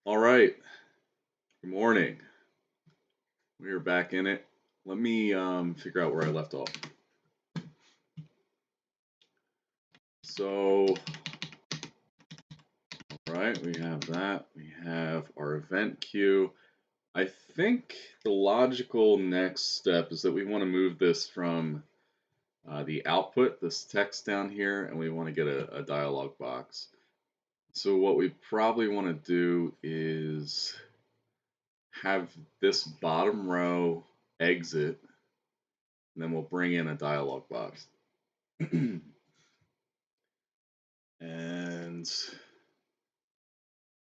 All right. Good morning. We are back in it. Let me figure out where I left off. So, all right, we have that. We have our event queue. I think the logical next step is that we want to move this from the output, this text down here, and we want to get a dialog box. So what we probably want to do is have this bottom row exit, and then we'll bring in a dialog box. And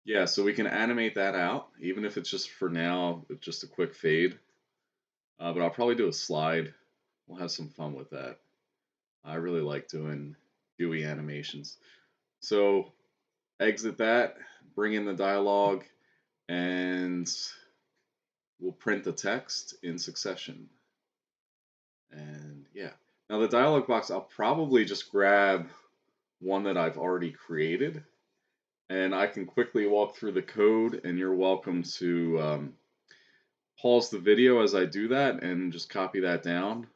yeah, so we can animate that out, even if it's just for now, with just a quick fade. But I'll probably do a slide. We'll have some fun with that. I really like doing GUI animations. So exit that, bring in the dialogue, and we'll print the text in succession. And yeah, now the dialog box, I'll probably just grab one that I've already created, and I can quickly walk through the code, and you're welcome to pause the video as I do that and just copy that down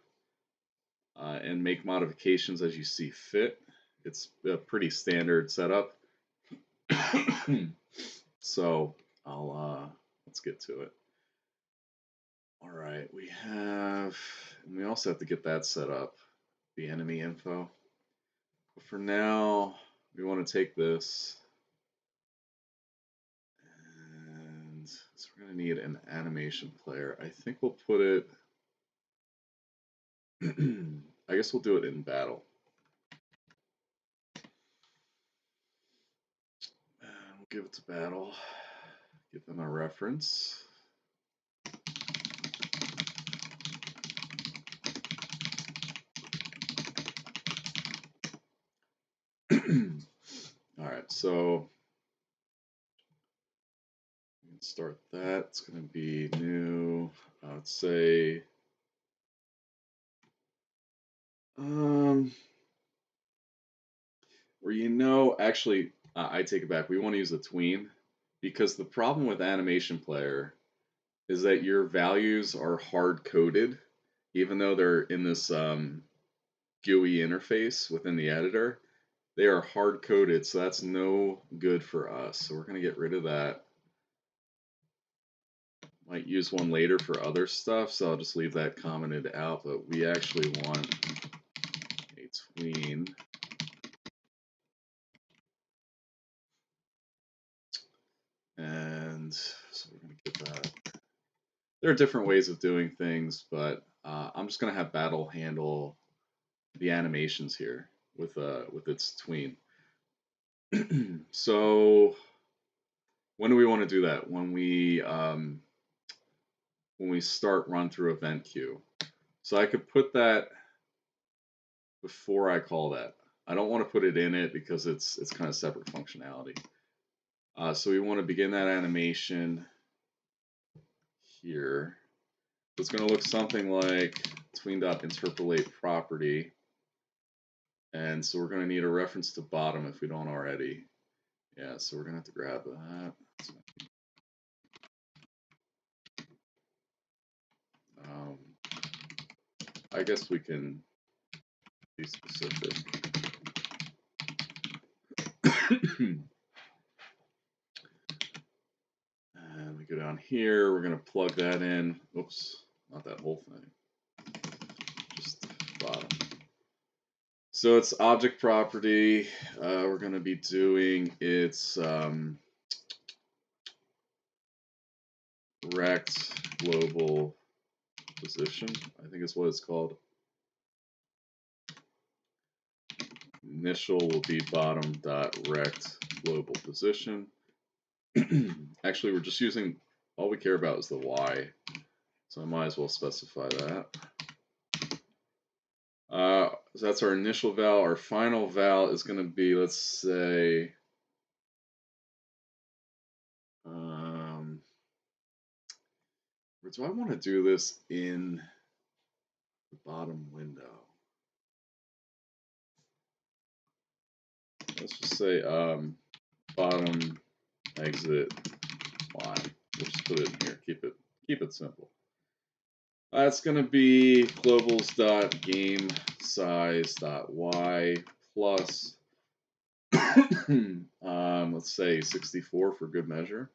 and make modifications as you see fit. It's a pretty standard setup. So let's get to it. All right, and we also have to get that set up, the enemy info. But for now, we want to take this, and so we're going to need an animation player. I think we'll put it, I guess we'll do it in battle. And we'll give it to battle, give them a reference. All right, so we can start that. It's going to be new. Let's say, actually, I take it back. We want to use the tween because the problem with Animation Player is that your values are hard coded, even though they're in this GUI interface within the editor. They are hard coded, so that's no good for us. So we're going to get rid of that. Might use one later for other stuff, so I'll just leave that commented out, but we actually want a tween. And so we're going to get that. There are different ways of doing things, but I'm just going to have Battle handle the animations here with its tween. So when do we want to do that? When we start run through event queue. So I could put that before I call that. I don't want to put it in it because it's kind of separate functionality. So we want to begin that animation here. It's going to look something like tween.interpolate property. And so we're going to need a reference to bottom if we don't already. Yeah, so we're going to have to grab that. I guess we can be specific. And we go down here, we're going to plug that in. Oops, not that whole thing. Just bottom. So it's object property. We're going to be doing its rect global position, I think is what it's called. Initial will be bottom.rect global position. Actually, we're just using, all we care about is the Y, so I might as well specify that. So that's our initial val. Our final val is going to be, let's say, or do I want to do this in the bottom window? Let's just say bottom exit just put it in here. Keep it simple. That's going to be globals.gamesize.y plus let's say 64 for good measure.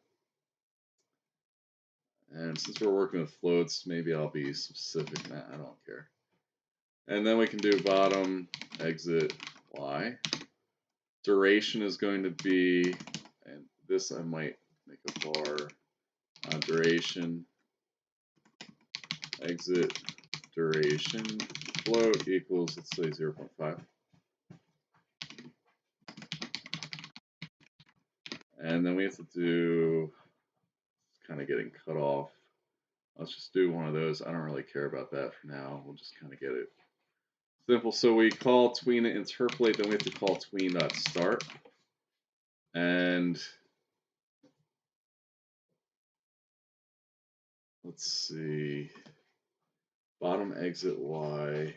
And since we're working with floats, maybe I'll be specific. Nah, I don't care. And then we can do bottom exit y. Duration is going to be, and this I might make a bar, duration, exit, duration, float equals, let's say 0.5. And then we have to do, kind of getting cut off. Let's just do one of those. I don't really care about that for now. We'll just kind of get it simple. So we call tween interpolate, then we have to call tween.start. And let's see, bottom exit y.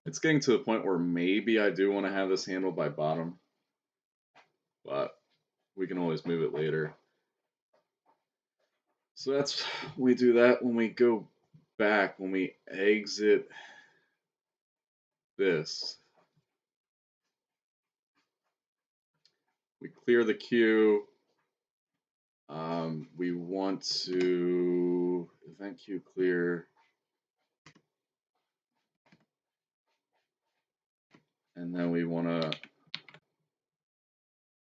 It's getting to the point where maybe I do want to have this handled by bottom, but we can always move it later. So that's, we do that when we go back, when we exit this. We clear the queue. We want to event queue clear. And then we want to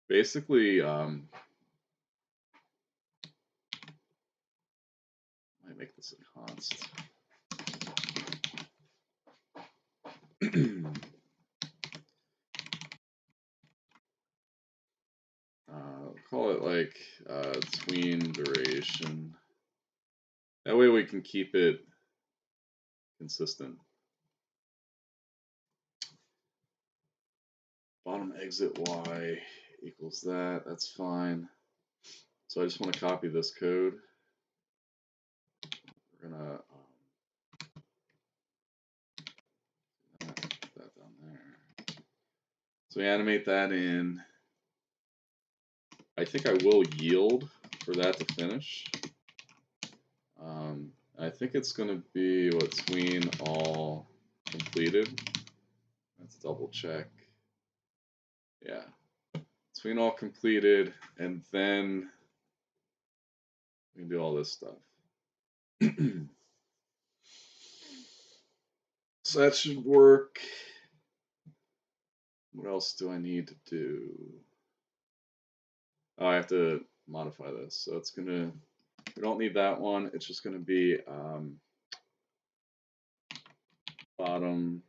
basically might make this a const. Call it like tween duration. That way we can keep it consistent. Bottom exit y equals that. That's fine. So I just want to copy this code. We're gonna put that down there. So we animate that in. I think I will yield for that to finish. I think it's going to be what tween all completed. Let's double check. Yeah, tween all completed, and then we can do all this stuff. So that should work. What else do I need to do? Oh, I have to modify this. So it's gonna, we don't need that one. It's just gonna be bottom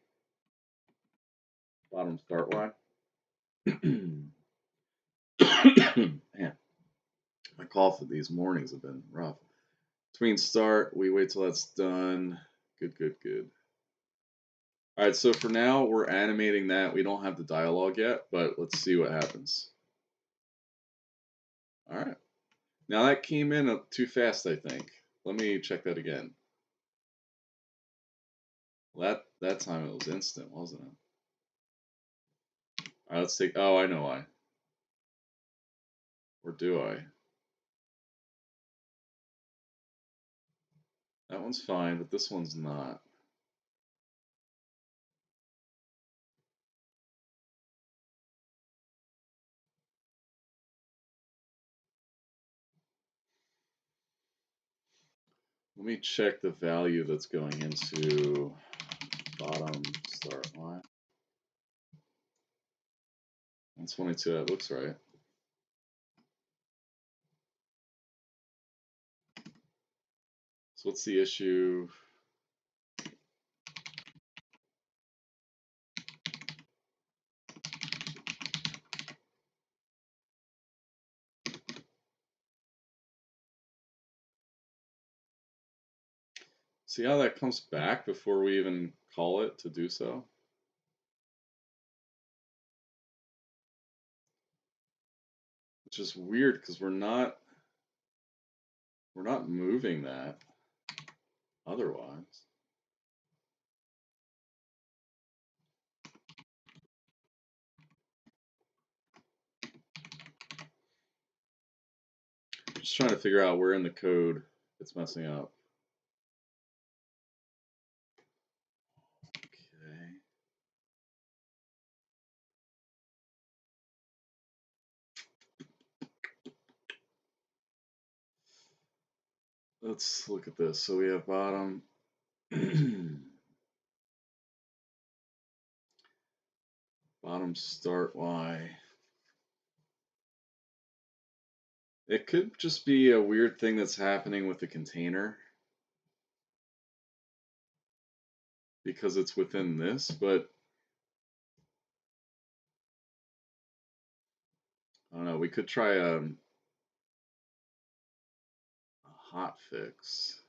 start y. Man, my cough these mornings have been rough. Tween start, we wait till that's done. Good, good, good. All right, so for now, we're animating that. We don't have the dialogue yet, but let's see what happens. All right. Now that came in too fast, I think. Let me check that again. Well, that time it was instant, wasn't it? All right, let's take, oh, I know why. Or do I? That one's fine, but this one's not. Let me check the value that's going into bottom start line. 122, that looks right. So what's the issue? See how that comes back before we even call it to do so? Which is weird because we're not moving that otherwise. Just trying to figure out where in the code it's messing up. Okay. Let's look at this. So we have bottom. Bottom start Y. It could just be a weird thing that's happening with the container because it's within this, but I don't know. We could try a hot fix.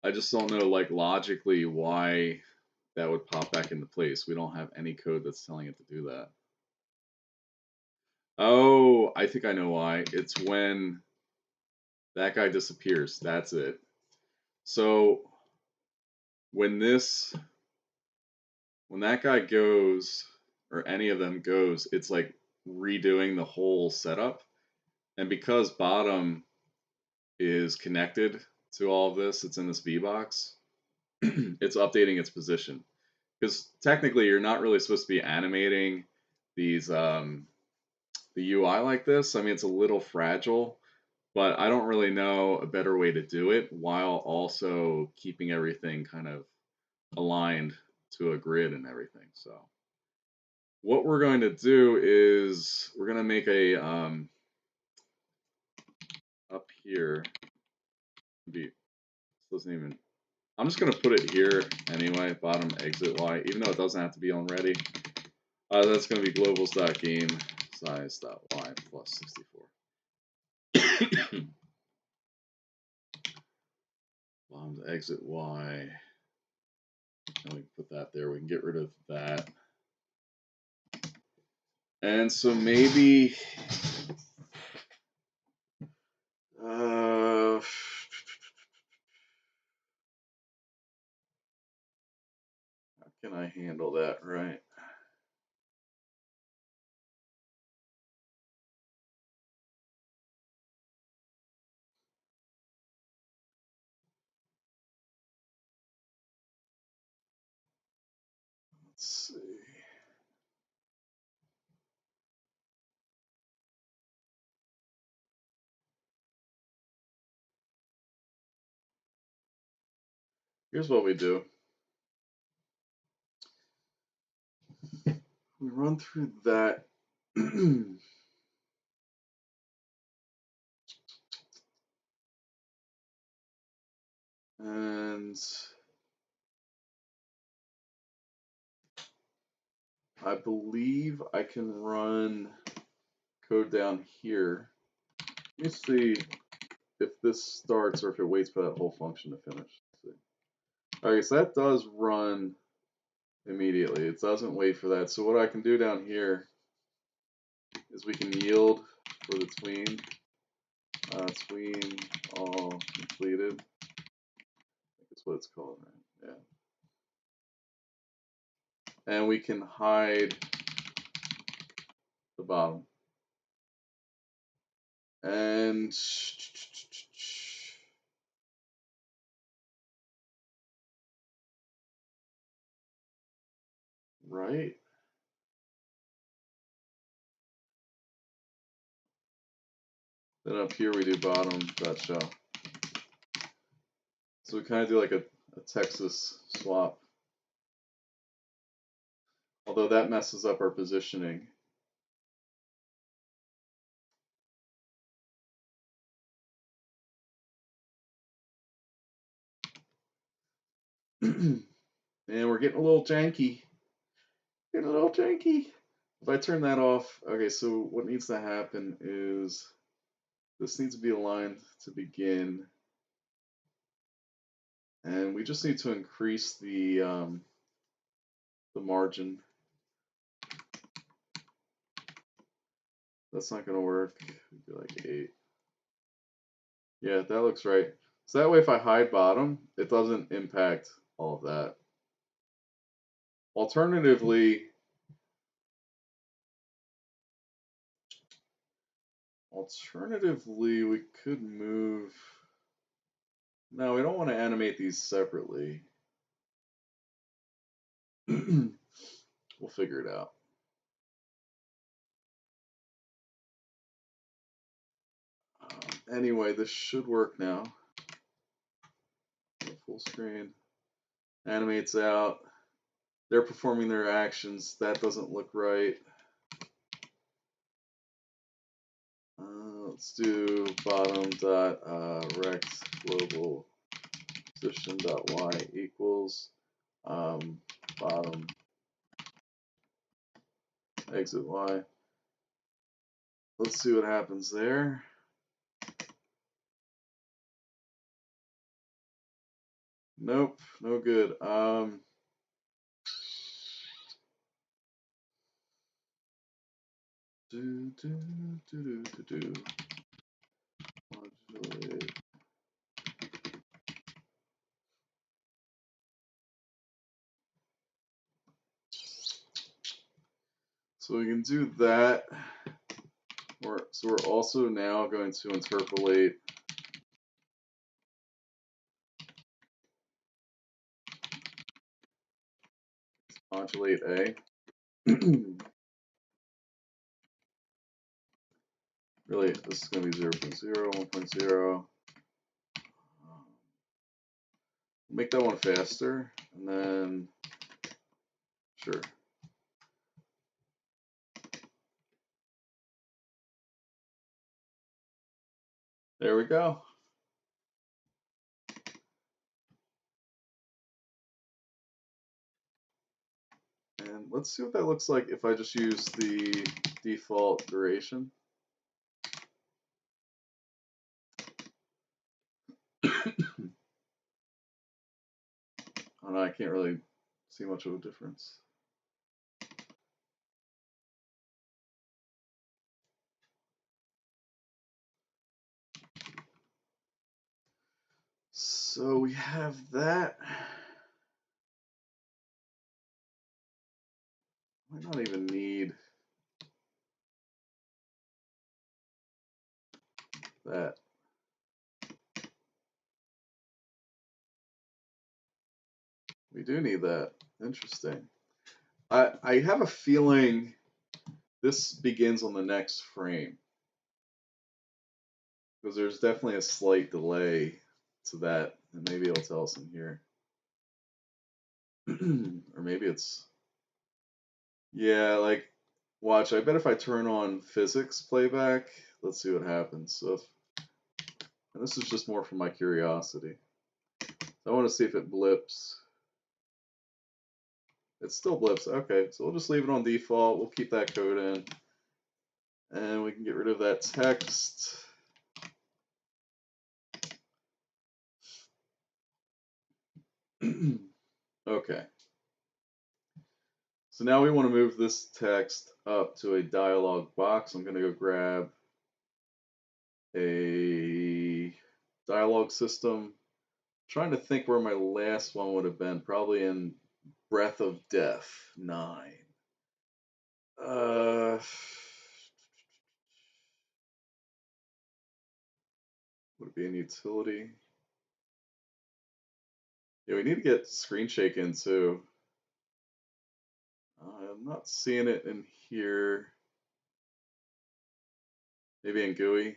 I just don't know, like, logically why that would pop back into place. We don't have any code that's telling it to do that. Oh, I think I know why. It's when that guy disappears. That's it. So when that guy goes, or any of them goes, it's like redoing the whole setup. And because bottom is connected to all of this, it's in this VBox, it's updating its position. Because technically you're not really supposed to be animating these the UI like this. I mean, it's a little fragile, but I don't really know a better way to do it while also keeping everything kind of aligned to a grid and everything. So what we're going to do is we're going to make a up here. Doesn't even. I'm just going to put it here anyway. Bottom exit Y, even though it doesn't have to be on ready. That's going to be globals.game size.y plus 64. Bottom exit Y. And we can put that there. We can get rid of that. And so maybe how can I handle that right? Let's see. Here's what we do. We run through that. And I believe I can run code down here. Let me see if this starts or if it waits for that whole function to finish. Okay, so that does run immediately. It doesn't wait for that. So what I can do down here is we can yield for the tween. Tween all completed. I think that's what it's called, right? Yeah. And we can hide the bottom. And right. Then up here we do bottom.show. So we kind of do like a Texas swap. Although that messes up our positioning. And we're getting a little janky. Getting a little janky. If I turn that off, okay, so what needs to happen is This needs to be aligned to begin. And we just need to increase the margin. That's not going to work. It'd be like 8. Yeah, that looks right. So that way if I hide bottom, it doesn't impact all of that. Alternatively, we could move... No, we don't want to animate these separately. We'll figure it out. Anyway, this should work now. Full screen. Animates out. They're performing their actions. That doesn't look right. Let's do bottom dot rect global position dot y equals bottom exit y. Let's see what happens there. Nope, no good. Modulate. So we can do that. So we're also now going to interpolate modulate A. Really, this is going to be 0.0, 1.0. Make that one faster, and then, sure. There we go. And let's see what that looks like if I just use the default duration. Oh no, I can't really see much of a difference. So we have that. Might not even need that. We do need that. Interesting. I have a feeling this begins on the next frame, because there's definitely a slight delay to that, and maybe it'll tell us in here. Or maybe it's... Yeah, like, watch, I bet if I turn on physics playback, let's see what happens. So if, and this is just more for my curiosity. I want to see if it blips. It still blips. Okay, so we'll just leave it on default. We'll keep that code in. And we can get rid of that text. Okay. So now we want to move this text up to a dialog box. I'm going to go grab a dialog system. I'm trying to think where my last one would have been. Probably in Breath of Death 9. Would it be in utility? Yeah, we need to get screen shake in too. I'm not seeing it in here. Maybe in GUI.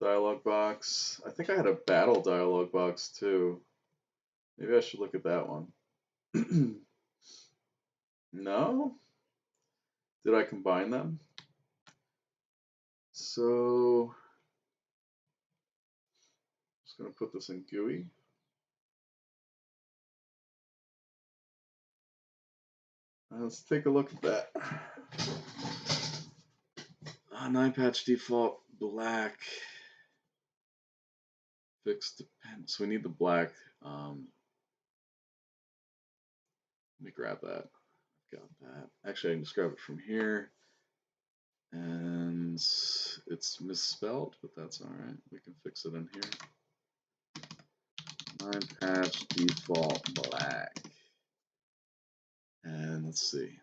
Dialog box. I think I had a battle dialog box too. Maybe I should look at that one. No? Did I combine them? So, just going to put this in GUI. Let's take a look at that. 9 patch default black fixed depend. So we need the black. Let me grab that. I've got that. Actually, I can just grab it from here. And it's misspelled, but that's all right. We can fix it in here. Line patch default black. And let's see.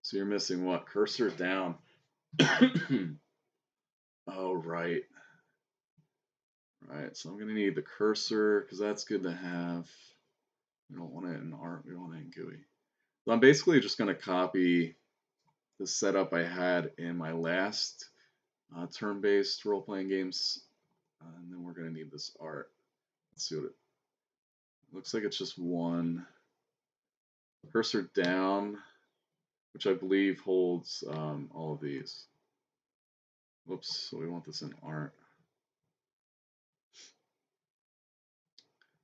So you're missing what? Cursor down. Oh, right. Right, so I'm going to need the cursor because that's good to have. We don't want it in art, we want it in GUI. So I'm basically just going to copy the setup I had in my last turn-based role-playing games, and then we're going to need this art. Let's see what it looks like. It's just one. Cursor down, which I believe holds all of these. Whoops, so we want this in art.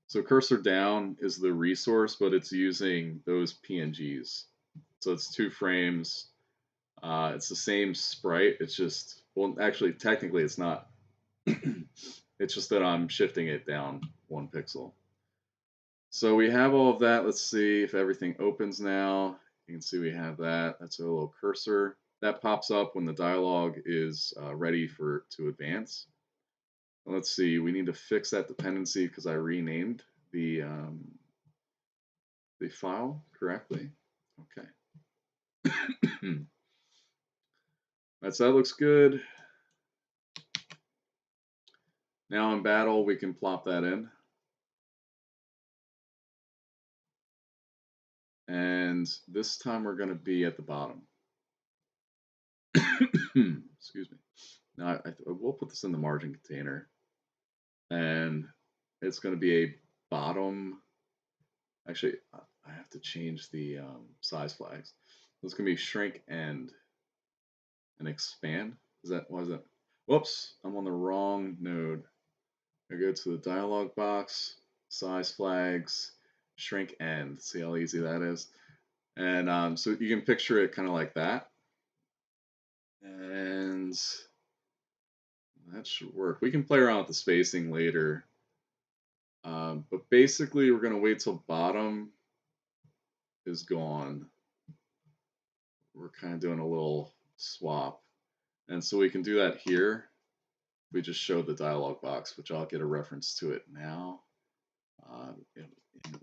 So cursor down is the resource, but it's using those PNGs. So it's 2 frames. It's the same sprite. It's just, well, actually, technically it's not. It's just that I'm shifting it down 1 pixel. So we have all of that. Let's see if everything opens now. You can see we have that. That's our little cursor. That pops up when the dialogue is ready to advance. Let's see, we need to fix that dependency because I renamed the file correctly. Okay. That looks good. Now in battle, we can plop that in. And this time we're going to be at the bottom. Excuse me. Now we'll put this in the margin container. And it's going to be a bottom. Actually, I have to change the size flags. It's going to be shrink and expand. Why is that? Whoops, I'm on the wrong node. I go to the dialog box, size flags, shrink end. See how easy that is? And so you can picture it kind of like that. And that should work. We can play around with the spacing later. But basically, we're going to wait till bottom is gone. We're kind of doing a little swap. And so we can do that here. We just show the dialog box, which I'll get a reference to it now. In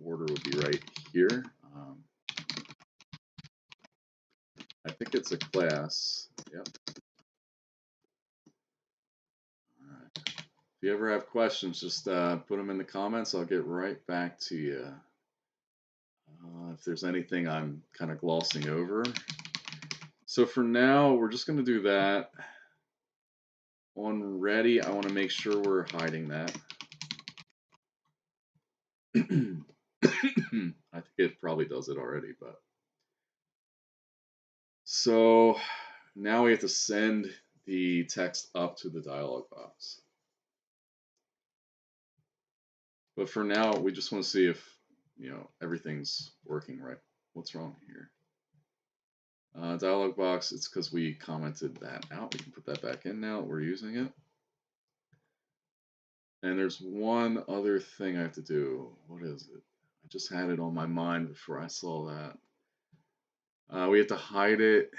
order would be right here. I think it's a class. Yep. All right. If you ever have questions, just put them in the comments. I'll get right back to you. If there's anything I'm kind of glossing over. So for now, we're just going to do that. On ready, I want to make sure we're hiding that. I think it probably does it already, but. So now we have to send the text up to the dialog box. But for now, we just want to see if, everything's working right. What's wrong here? Dialog box, it's because we commented that out. We can put that back in now. We're using it. And there's one other thing I have to do. What is it? I just had it on my mind before I saw that. We have to hide it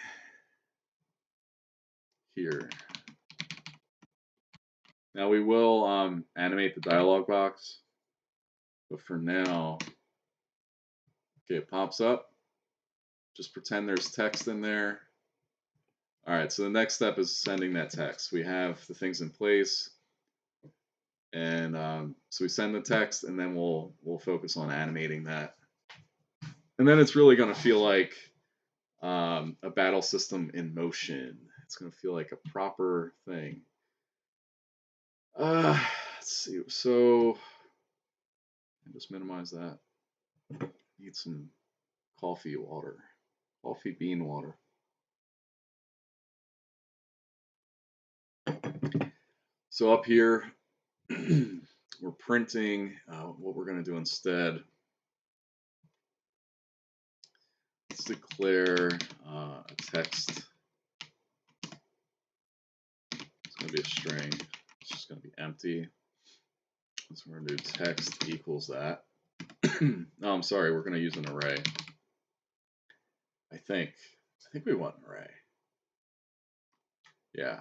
here. Now we will animate the dialog box. But for now, okay, it pops up. Just pretend there's text in there. All right, so the next step is sending that text. We have the things in place. And so we send the text, and then we'll focus on animating that. And then it's really going to feel like a battle system in motion. It's going to feel like a proper thing. Let's see. So I'll just minimize that. Need some coffee water. Coffee bean water. So up here, we're printing what we're going to do instead. Let's declare a text. It's going to be a string. It's just going to be empty. So we're going to do text equals that. No, I'm sorry, we're going to use an array. I think we want an array. Yeah.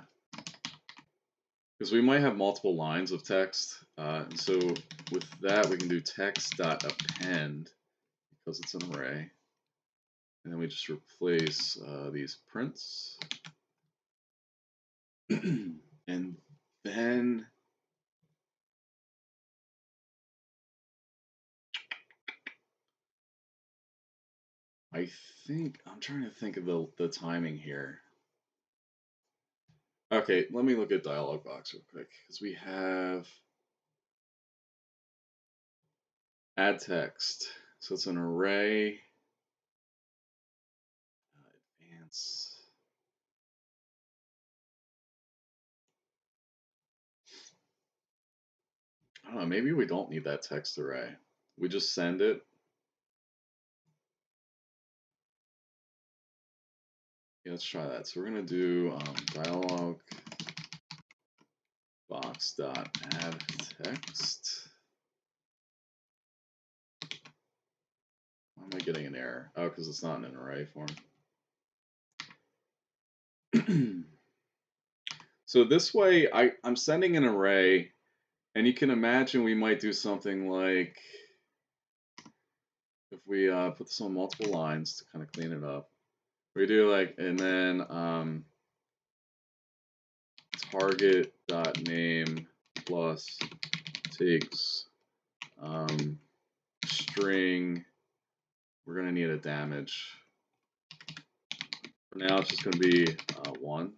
Because we might have multiple lines of text. And so with that, we can do text.append because it's an array. And then we just replace these prints. And then I think, I'm trying to think of the timing here. Okay, let me look at dialog box real quick, because we have add text. So it's an array. Advance. I don't know, maybe we don't need that text array. We just send it. Yeah, let's try that. So we're going to do dialog box dot add text. Why am I getting an error? Oh, because it's not in an array form. So this way, I'm sending an array, and you can imagine we might do something like, if we put this on multiple lines to kind of clean it up, we do like, and then target.name plus takes string, we're going to need a damage. For now, it's just going to be 1,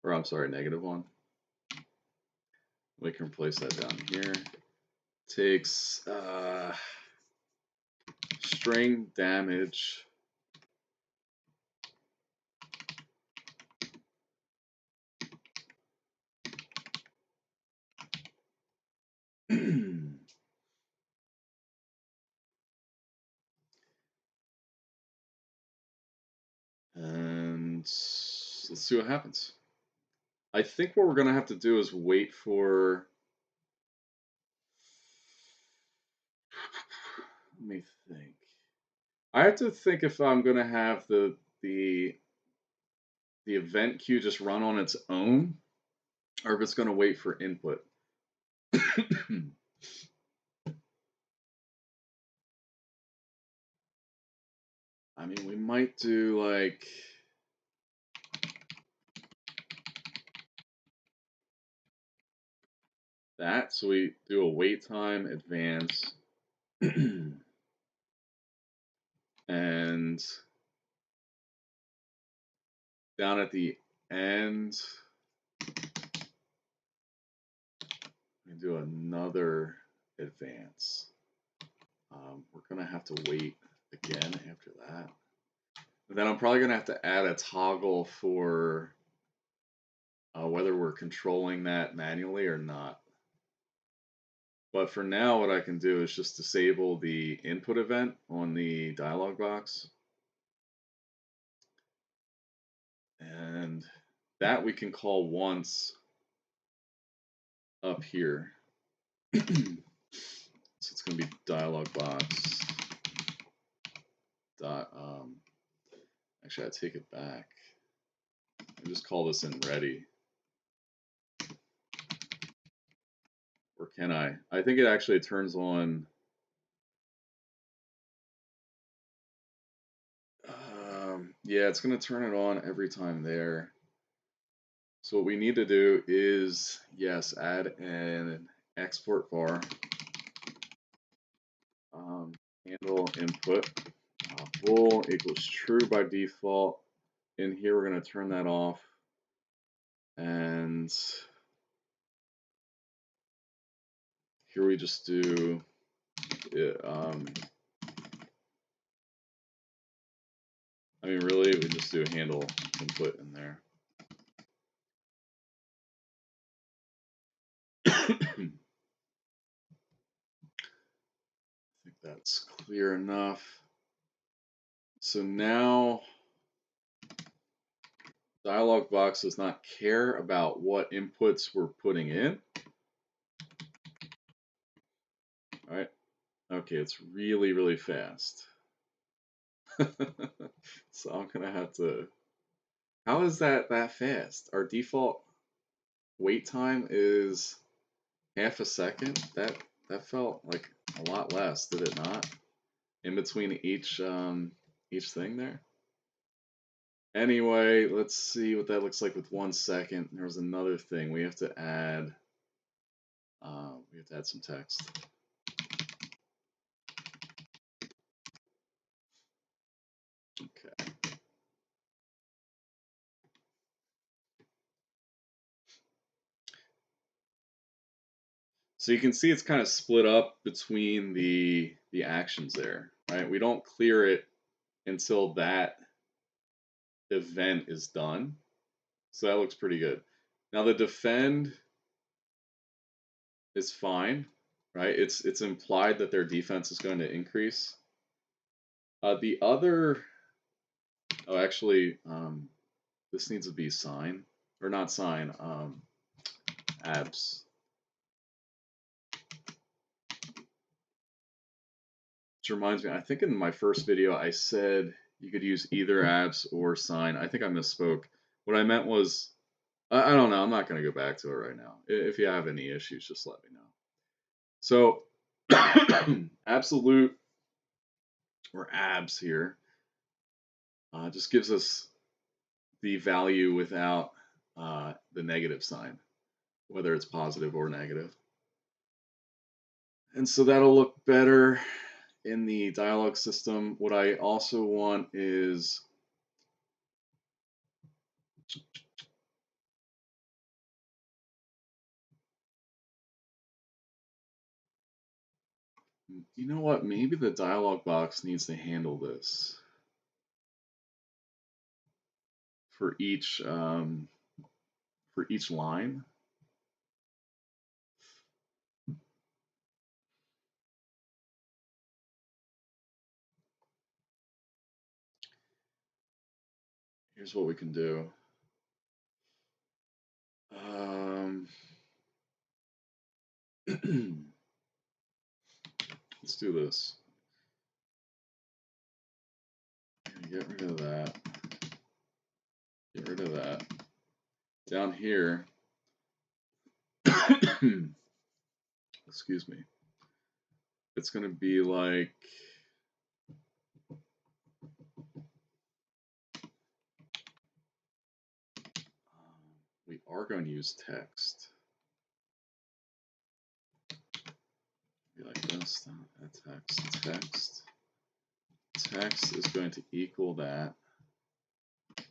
or I'm sorry, -1. We can replace that down here. Takes string damage and let's see what happens. I think what we're going to have to do is wait for, let me think. I have to think if I'm going to have the event queue just run on its own, or if it's going to wait for input. I mean, we might do like that. So we do a wait time advance. And down at the end, we do another advance. We're going to have to wait again after that. And then I'm probably going to have to add a toggle for whether we're controlling that manually or not. But for now, what I can do is just disable the input event on the dialog box. And that we can call once up here. So it's going to be dialog box dot, actually I take it back. I just call this in ready. Or can I? I think it actually turns on. Yeah, it's going to turn it on every time there. So what we need to do is, yes, add an export var. Handle input. Bool equals true by default. In here, we're going to turn that off. And here we just do I mean, really, we just do handle input in there. I think that's clear enough. So now dialog box does not care about what inputs we're putting in. All right. Okay, it's really, really fast. So I'm gonna have to. How is that fast? Our default wait time is half a second. That felt like a lot less, did it not? In between each thing there. Anyway, let's see what that looks like with 1 second. There's another thing we have to add. We have to add some text. Okay. So you can see it's kind of split up between the actions there, right? We don't clear it until that event is done. So that looks pretty good. Now the defend is fine, right? It's implied that their defense is going to increase. The other, oh, actually, this needs to be sign or not sign. Abs. Which reminds me, I think in my first video I said you could use either abs or sign. I think I misspoke. What I meant was, I don't know. I'm not going to go back to it right now. If you have any issues, just let me know. So, absolute or abs here just gives us the value without the negative sign, whether it's positive or negative. And so that'll look better in the dialog system. What I also want is you know what? Maybe the dialog box needs to handle this for each line. Here's what we can do. Let's do this. Get rid of that. Get rid of that. Down here, excuse me, it's going to be like, we are going to use text. Be like this, text. Text is going to equal that.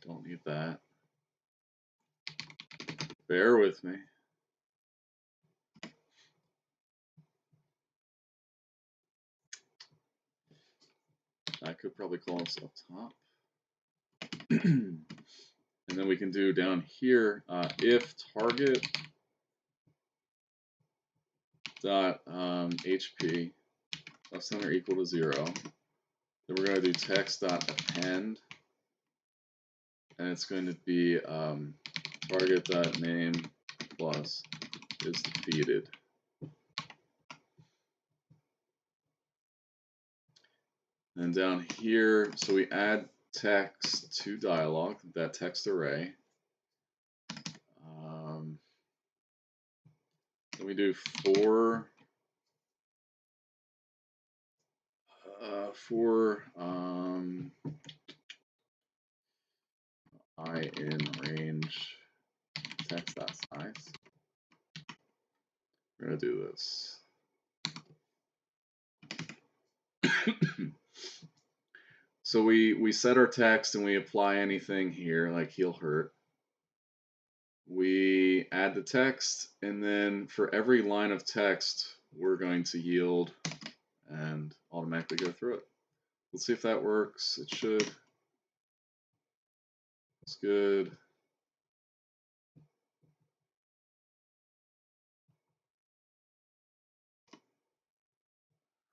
Don't need that. Bear with me. I could probably call this up top. And then we can do down here, if target dot HP less than or equal to 0. Then we're going to do text dot append, and it's going to be target dot name plus is defeated. And down here, so we add text to dialog, that text array. Then we do for I in range text.size. We're going to do this. So we set our text and we apply anything here, like heal hurt. We add the text, and then for every line of text, we're going to yield and automatically go through it. Let's see if that works. It should. It's good.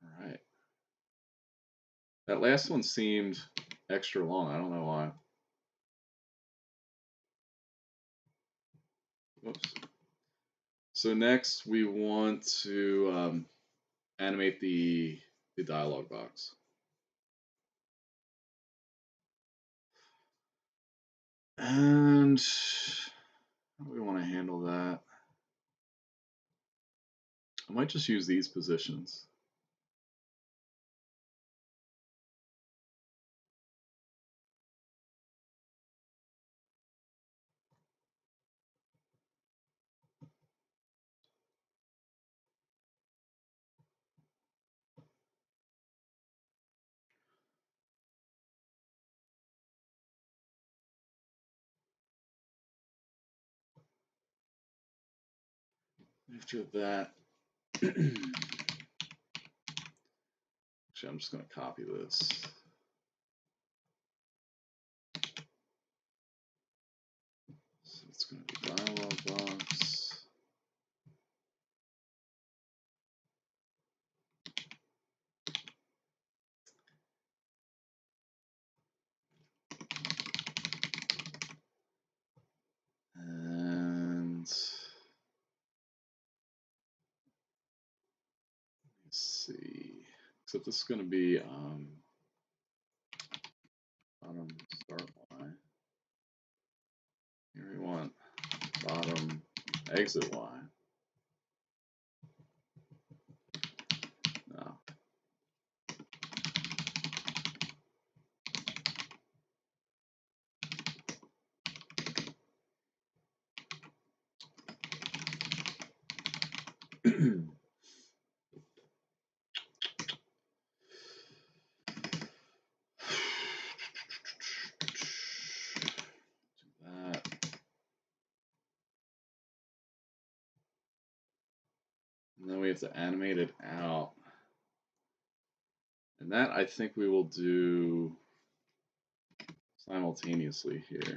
All right. That last one seemed extra long. I don't know why. Whoops. So next we want to animate the dialog box. And how do we want to handle that? I might just use these positions. After that, actually, I'm just going to copy this. So it's going to be dialog box. And let's see. Except this is going to be bottom start Y. Here we want bottom exit Y. No. And then we have to animate it out. And that I think we will do simultaneously here.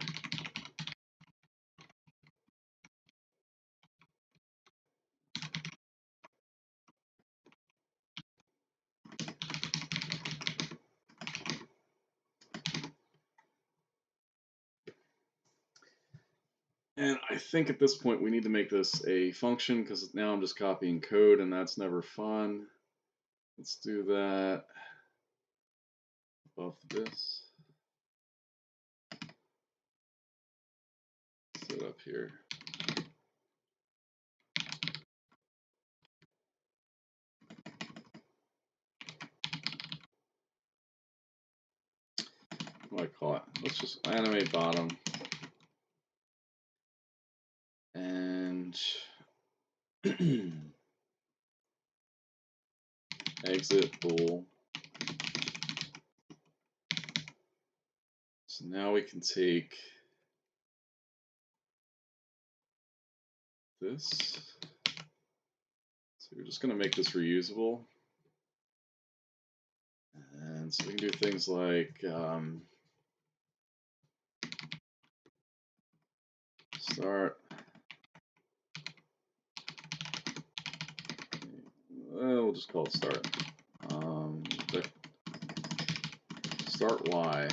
And I think at this point we need to make this a function because now I'm just copying code and that's never fun. Let's do that above this. Set up here. What do I call it? Let's just animate bottom. And exit bool. So now we can take this. So we're just going to make this reusable. And so we can do things like start. We'll just call it start. Start Y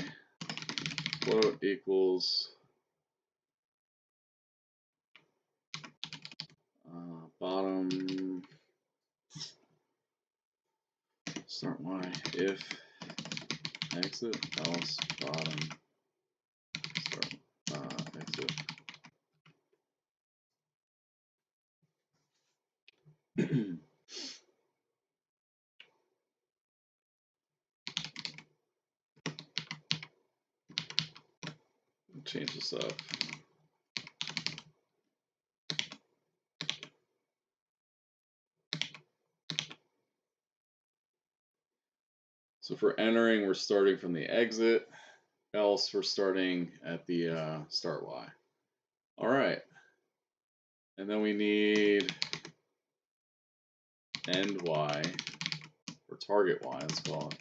float equals bottom start Y if exit else bottom start exit. Change this up. So for entering, we're starting from the exit, else we're starting at the start Y. All right. And then we need end Y, or target Y, let's call it.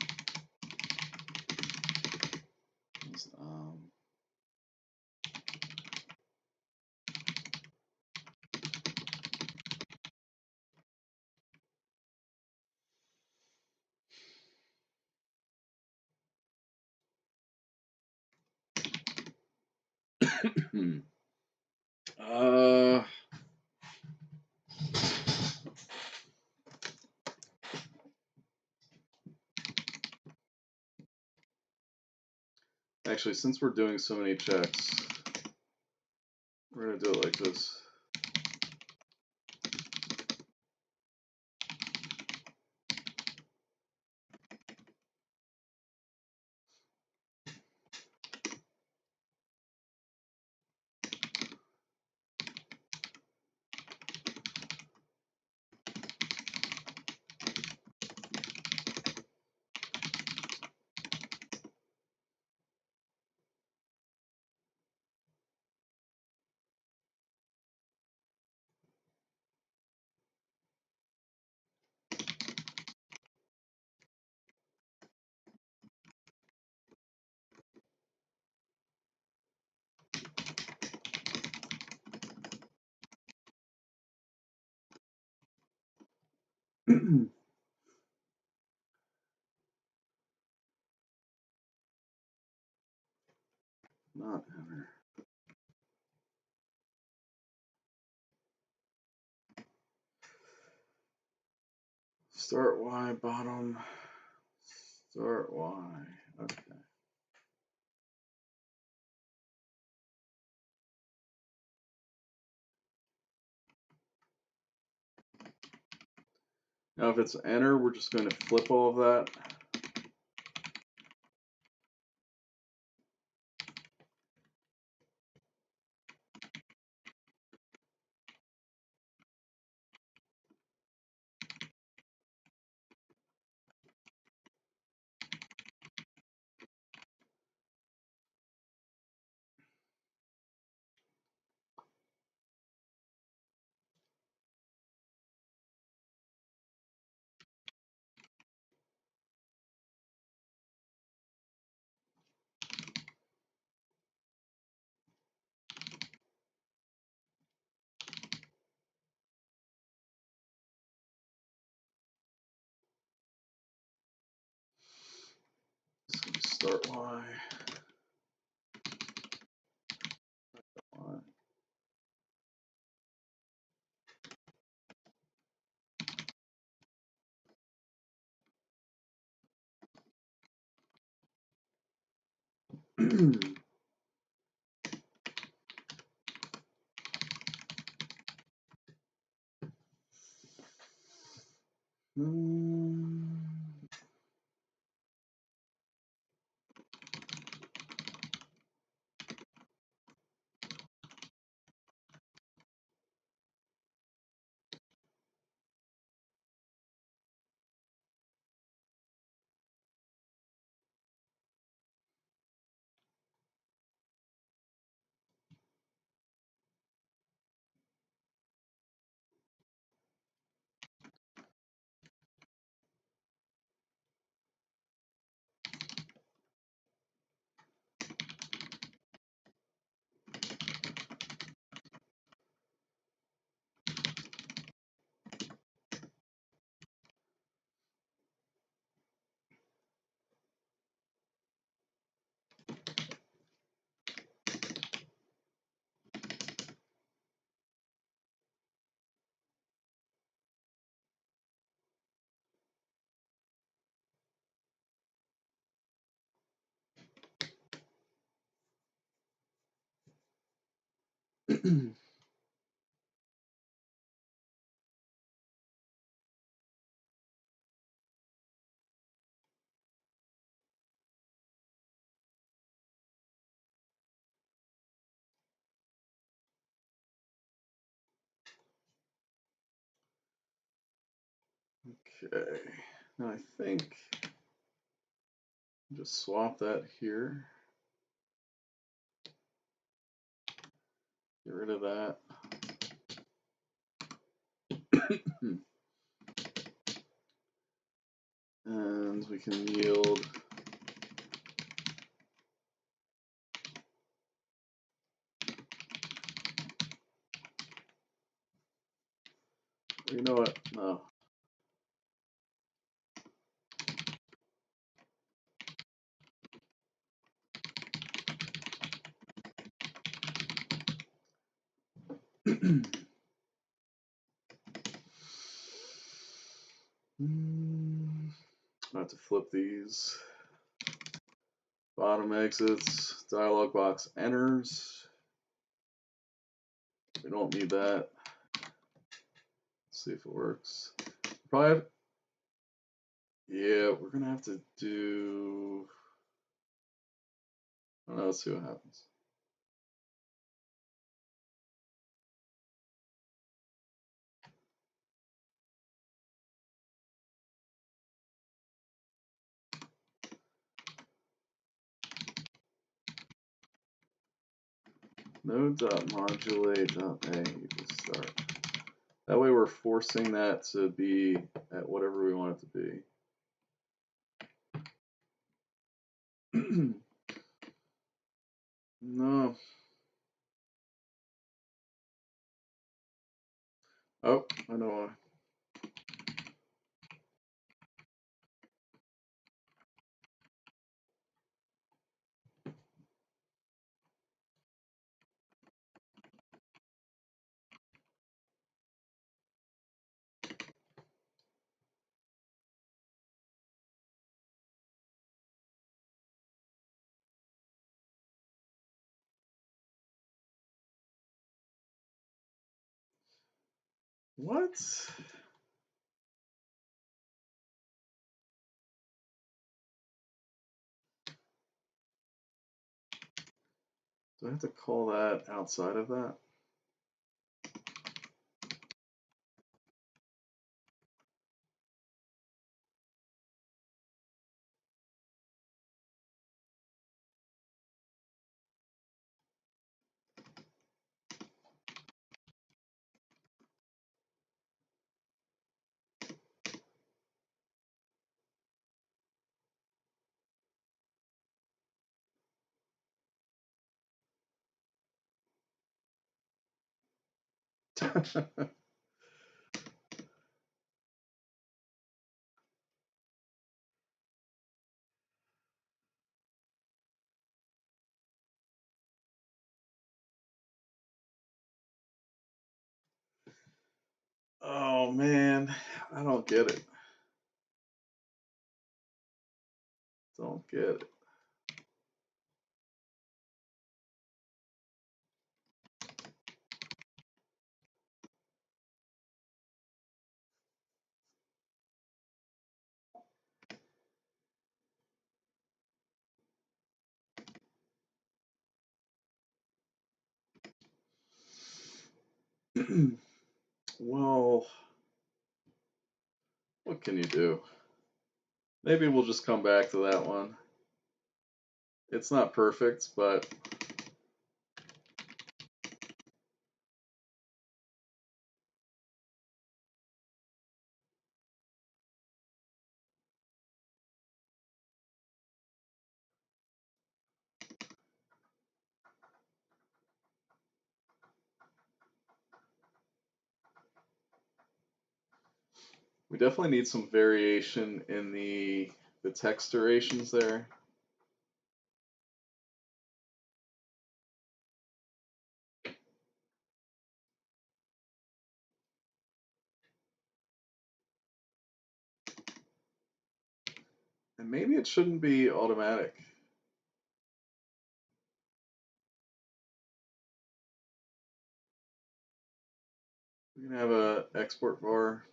Actually, since we're doing so many checks, we're going to do it like this. Not enter. Start Y bottom. Start Y. Okay. Now, if it's enter, we're just going to flip all of that. Start Y. Y. Okay, now I think just swap that here. Get rid of that. And we can yield you know what? No. I have to flip these. Bottom exits, dialog box enters. We don't need that. Let's see if it works. Probably have, yeah, we're gonna have to do, I don't know, let's see what happens. Node.modulate.a equals start. That way we're forcing that to be at whatever we want it to be. No. Oh, I know why. What? Do I have to call that outside of that? Oh man, I don't get it. Don't get it. Well, what can you do? Maybe we'll just come back to that one. It's not perfect, but we definitely need some variation in the text durations there. And maybe it shouldn't be automatic. We can have a export var.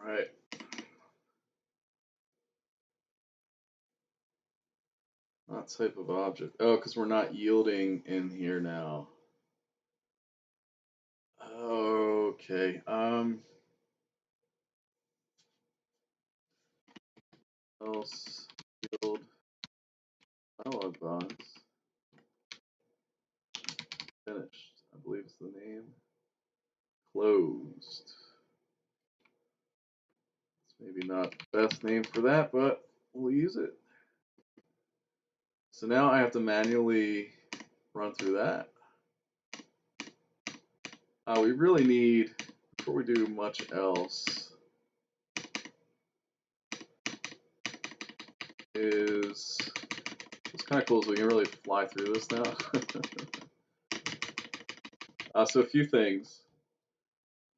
Right. Not type of object. Oh, because we're not yielding in here now. Okay. Else yield dialog box. Finish. closed. It's maybe not the best name for that, but we'll use it. So now I have to manually run through that. We really need, before we do much else, is, it's kind of cool, so we can really fly through this now. So a few things.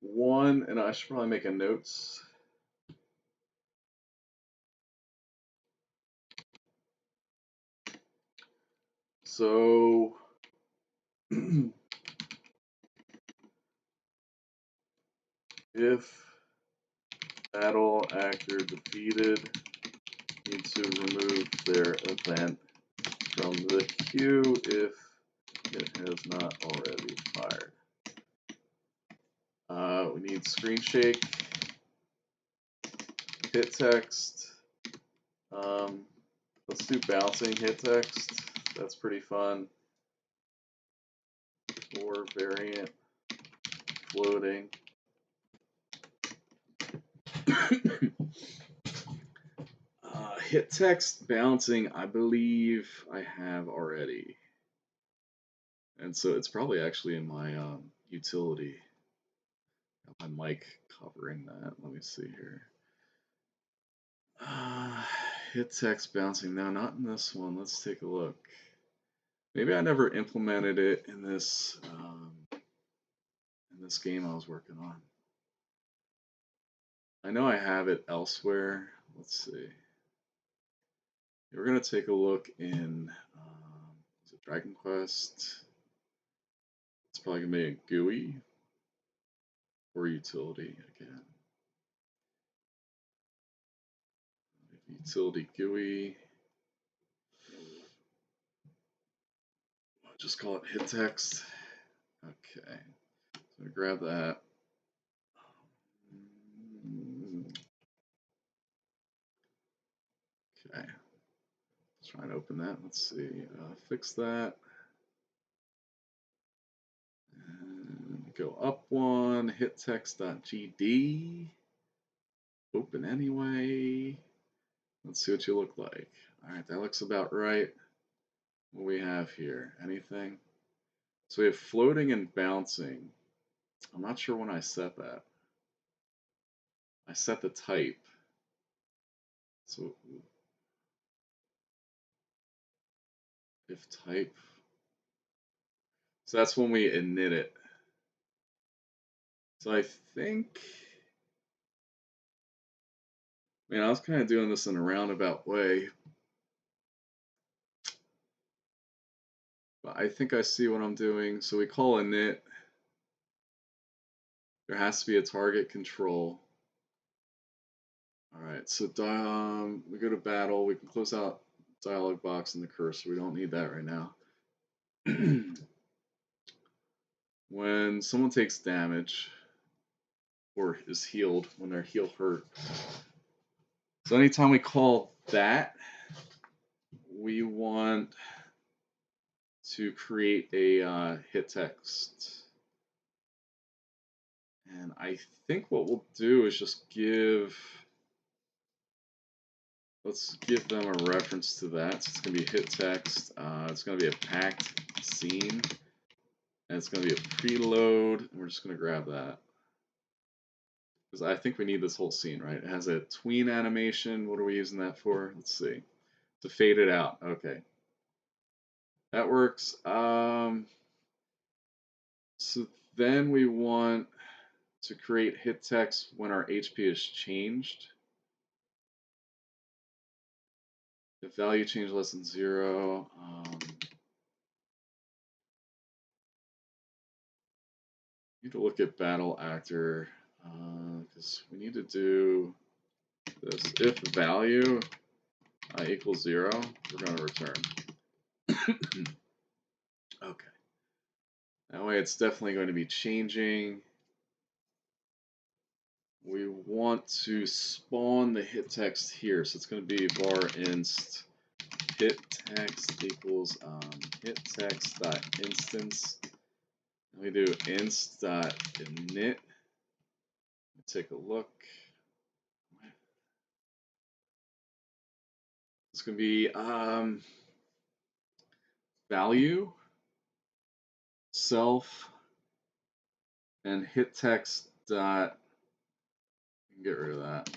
One, and I should probably make a notes. So if BattleActor defeated, need to remove their event from the queue if it has not already fired. We need screen shake, hit text. Let's do bouncing hit text. That's pretty fun. Or variant floating. Hit text bouncing, I believe I have already. And so it's probably actually in my utility. Got my mic covering that. Let me see here. Hit text bouncing. No, not in this one. Let's take a look. Maybe I never implemented it in this game I was working on. I know I have it elsewhere. Let's see. We're going to take a look in is it Dragon Quest? It's probably going to be a GUI or utility again. Utility GUI. I'll just call it hit text. Okay. So grab that. Okay. Let's try and open that. Let's see. Fix that. And go up one. Hit text.gd. Open anyway. Let's see what you look like. All right, that looks about right. What do we have here? Anything? So we have floating and bouncing. I'm not sure when I set that. I set the type. So if type. So that's when we init it. So I think, I was kind of doing this in a roundabout way. But I think I see what I'm doing. So we call init. There has to be a target control. All right, so we go to battle. We can close out dialog box and the cursor. We don't need that right now. When someone takes damage or is healed, when they're heal hurt. So anytime we call that, we want to create a hit text. And I think what we'll do is just let's give them a reference to that. So it's going to be hit text. It's going to be a packed scene. And it's going to be a preload. And we're just going to grab that. Because I think we need this whole scene, right? It has a tween animation. What are we using that for? Let's see. To fade it out. Okay. That works. So then we want to create hit text when our HP is changed. If value change less than 0, need to look at BattleActor because we need to do this. If value equals 0, we're going to return. Okay. That way it's definitely going to be changing. We want to spawn the hit text here. So it's going to be var inst hit text equals hit text dot instance. Let me do inst.init. Take a look. It's going to be value, self, and hit text dot. Get rid of that.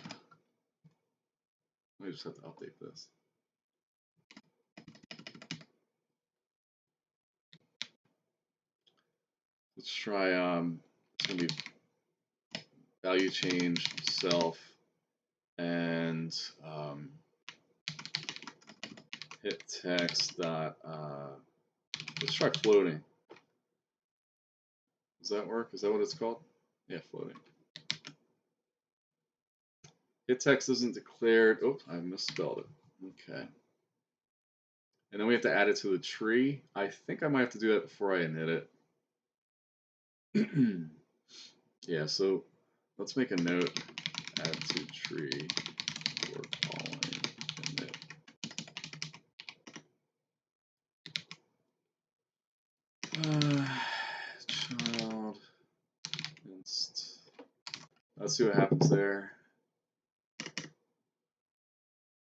I just have to update this. Let's try. It's going to be value change, self, and hit text dot. Let's try floating. Does that work? Is that what it's called? Yeah, floating. Hit text isn't declared. Oops, I misspelled it. Okay. And then we have to add it to the tree. I think I might have to do that before I init it. Yeah, so let's make a note. Add to tree for calling init. Child inst. Let's see what happens there.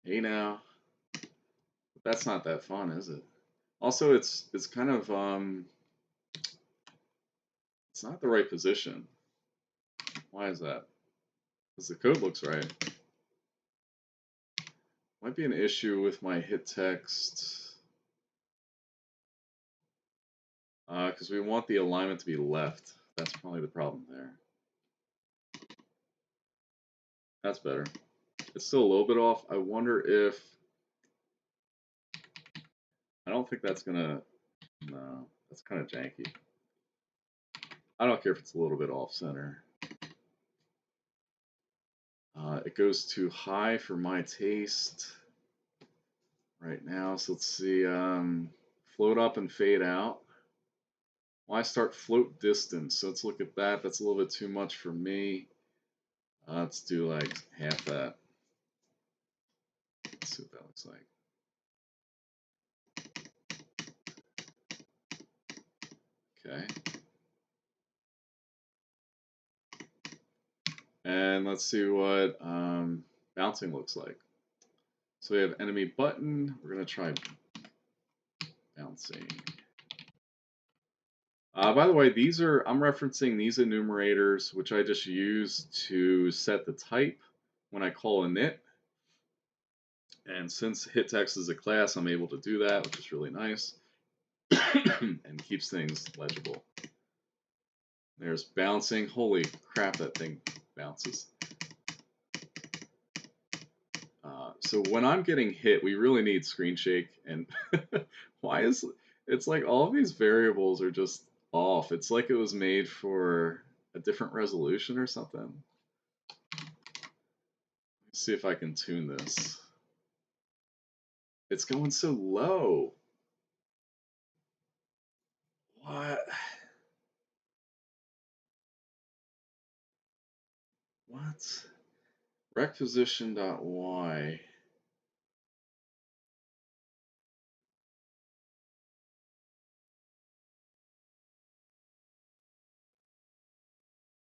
Hey now. But that's not that fun, is it? Also, it's kind of it's not the right position. Why is that? Because the code looks right. Might be an issue with my hit text. Because we want the alignment to be left. That's probably the problem there. That's better. It's still a little bit off. I wonder if... I don't think that's gonna... No, that's kind of janky. I don't care if it's a little bit off center. It goes too high for my taste right now. So let's see. Float up and fade out. Well, I start float distance. So let's look at that. That's a little bit too much for me. Let's do like half that. Let's see what that looks like. Okay. And let's see what bouncing looks like. So we have enemy button. We're going to try bouncing. By the way, I'm referencing these enumerators, which I just use to set the type when I call init. And since hit text is a class, I'm able to do that, which is really nice and keeps things legible. There's bouncing. Holy crap, that thing bounces. So when I'm getting hit, we really need screen shake. And why is it's like all of these variables are just off. It's like it was made for a different resolution or something. Let's see if I can tune this. It's going so low. What? What? Rec position.y.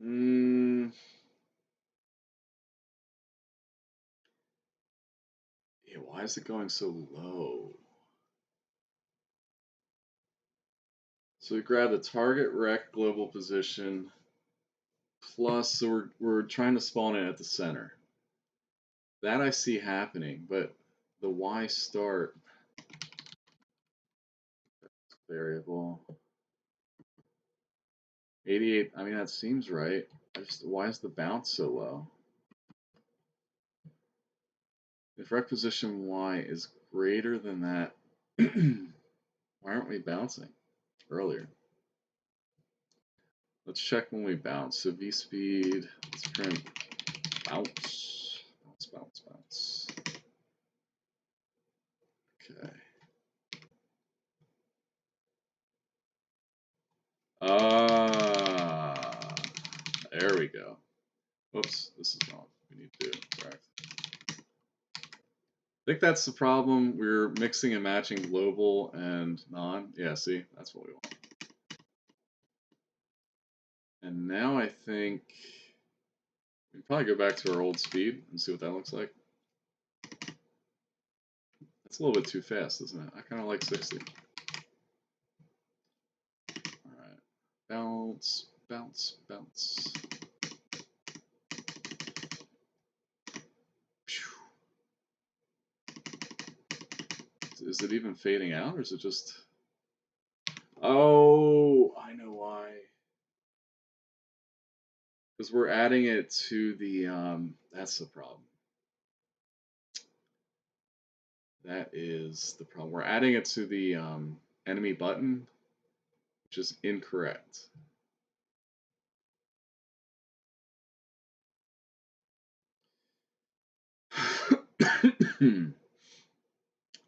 Yeah, why is it going so low? So we grab the target rec global position plus, so we're trying to spawn it at the center. That I see happening, but the y start variable 88. I mean, that seems right. Why is the bounce so low? If rec position y is greater than that, why aren't we bouncing earlier? Let's check when we bounce. So v speed, let's print bounce, bounce, bounce, bounce. Okay. There we go. Whoops, this is wrong. We need to correct. I think that's the problem. We're mixing and matching global and non. Yeah, see, that's what we want. And now I think we can probably go back to our old speed and see what that looks like. That's a little bit too fast, isn't it? I kind of like 60. All right. Bounce, bounce, bounce. Is it even fading out, or is it just... Oh, I know why. Because we're adding it to the, that's the problem. That is the problem. We're adding it to the enemy button, which is incorrect.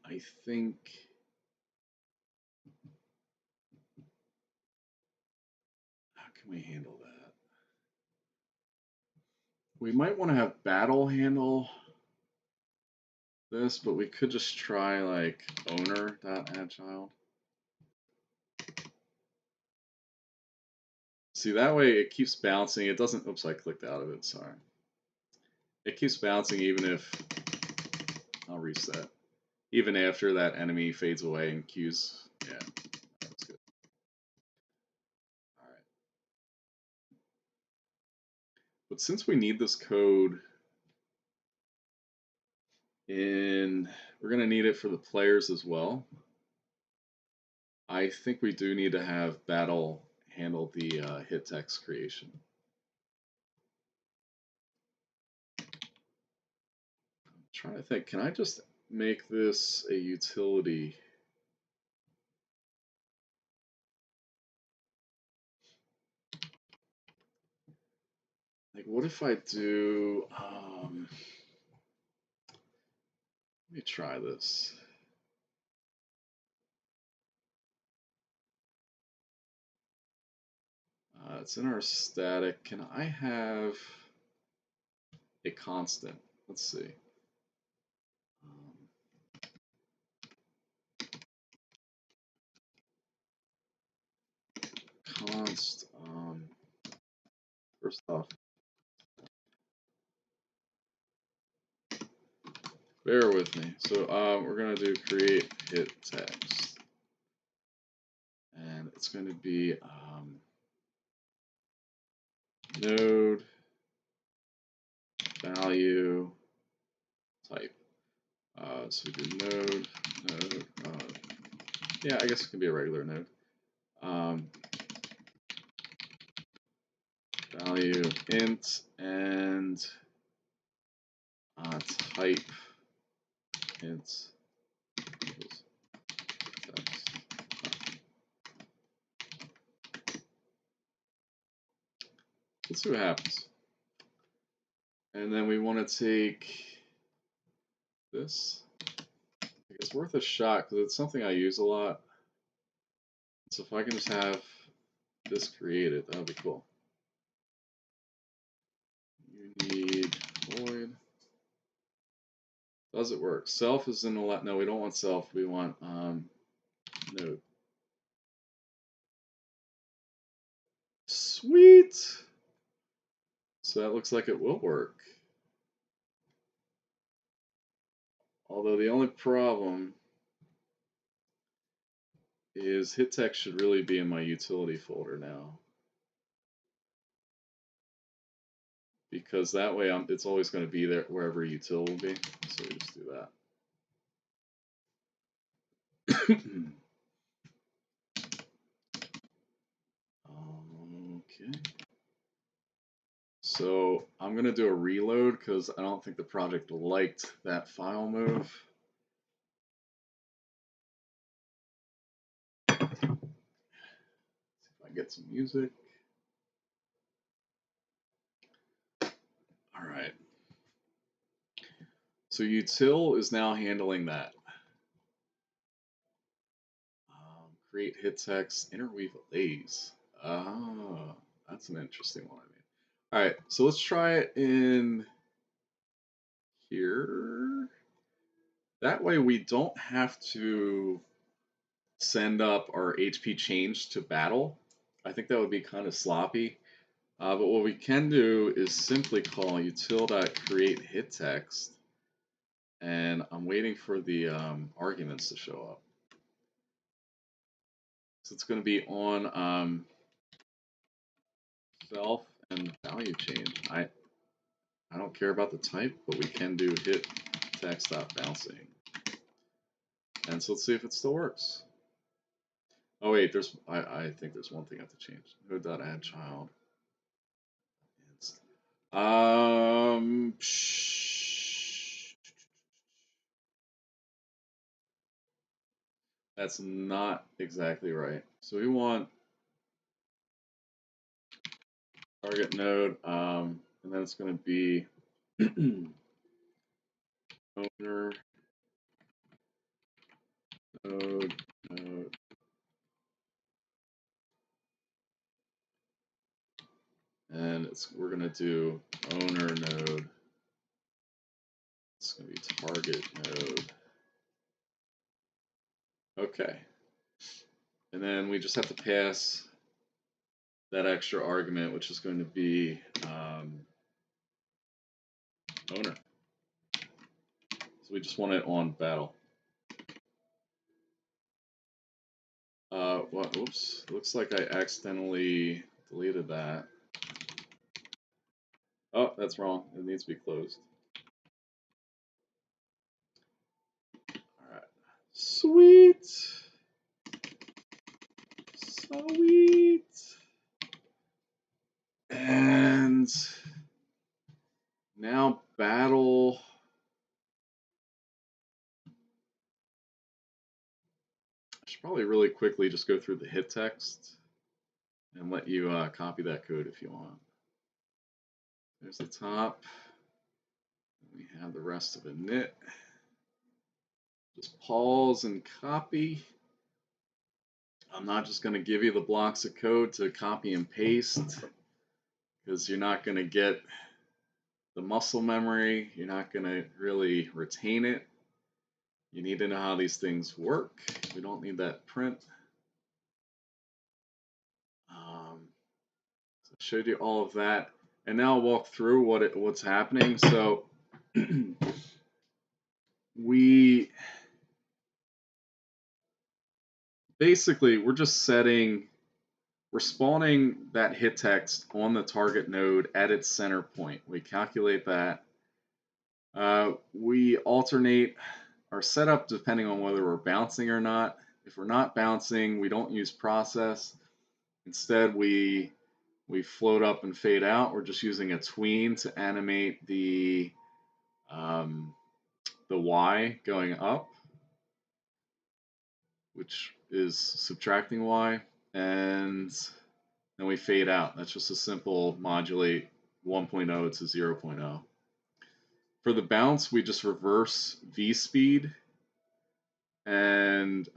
I think... How can we handle that? We might want to have battle handle this, but we could just try like owner.addChild. See, that way it keeps bouncing. It doesn't, oops, I clicked out of it, sorry. It keeps bouncing even if, I'll reset. Even after that enemy fades away and queues. Yeah, that's good. All right. But since we need this code and we're going to need it for the players as well, I think we do need to have battle handle the hit text creation. I'm trying to think, can I just make this a utility? Like, what if I do, let me try this. It's in our static. Can I have a constant? Let's see. Const, first off, bear with me. So we're going to do create hit text. And it's going to be node value type. So we do node, yeah, I guess it can be a regular node. Value int and type int. Let's see what happens. And then we want to take this. It's worth a shot because it's something I use a lot. So if I can just have this created, that would be cool. You need void. Does it work? Self is in the left. No, we don't want self. We want node. Sweet. So that looks like it will work. Although the only problem is hit text should really be in my utility folder now. Because that way it's always going to be there wherever util will be. So we just do that. Okay. So I'm going to do a reload because I don't think the project liked that file move. See if I get some music. All right. So util is now handling that. Create hit text, interweave lays. Ah, that's an interesting one. All right, so let's try it in here. That way we don't have to send up our HP change to battle. I think that would be kind of sloppy. But what we can do is simply call util.create hit text, and I'm waiting for the arguments to show up. So it's going to be on self and value change. I don't care about the type, but we can do hit text.bouncing. And so let's see if it still works. Oh wait, I think there's one thing I have to change. Node.addChild. That's not exactly right. So we want target node, and then it's going to be owner node, and we're going to do owner node. It's going to be target node. Okay. And then we just have to pass that extra argument, which is going to be owner. So we just want it on battle. Well, oops. Looks like I accidentally deleted that. Oh, that's wrong. It needs to be closed. All right. Sweet. Sweet. And now battle. I should probably really quickly just go through the hit text and let you copy that code if you want. There's the top. We have the rest of init. Just pause and copy. I'm not just going to give you the blocks of code to copy and paste, because you're not going to get the muscle memory. You're not going to really retain it. You need to know how these things work. We don't need that print. So I showed you all of that, and now I'll walk through what's happening. So we're just we're spawning that hit text on the target node at its center point. We calculate that. We alternate our setup depending on whether we're bouncing or not. If we're not bouncing, we don't use process. Instead, we float up and fade out. We're just using a tween to animate the Y going up, which is subtracting Y, and then we fade out. That's just a simple modulate 1.0 to 0.0. For the bounce, we just reverse V speed and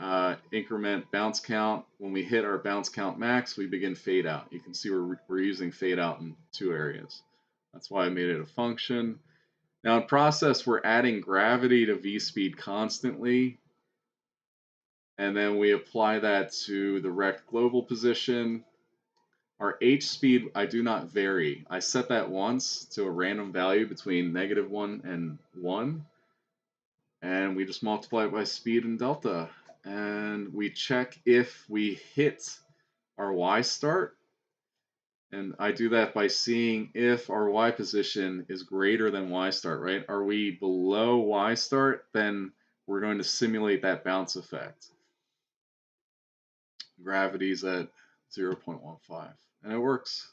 increment bounce count. When we hit our bounce count max, we begin fade out. You can see we're using fade out in two areas. That's why I made it a function. Now in process, we're adding gravity to V speed constantly, and then we apply that to the rect global position. Our H speed, I do not vary. I set that once to a random value between -1 and 1. And we just multiply it by speed and delta. And we check if we hit our Y start. And I do that by seeing if our Y position is greater than Y start, right? Are we below Y start? Then we're going to simulate that bounce effect. Gravity's at 0.15. And it works.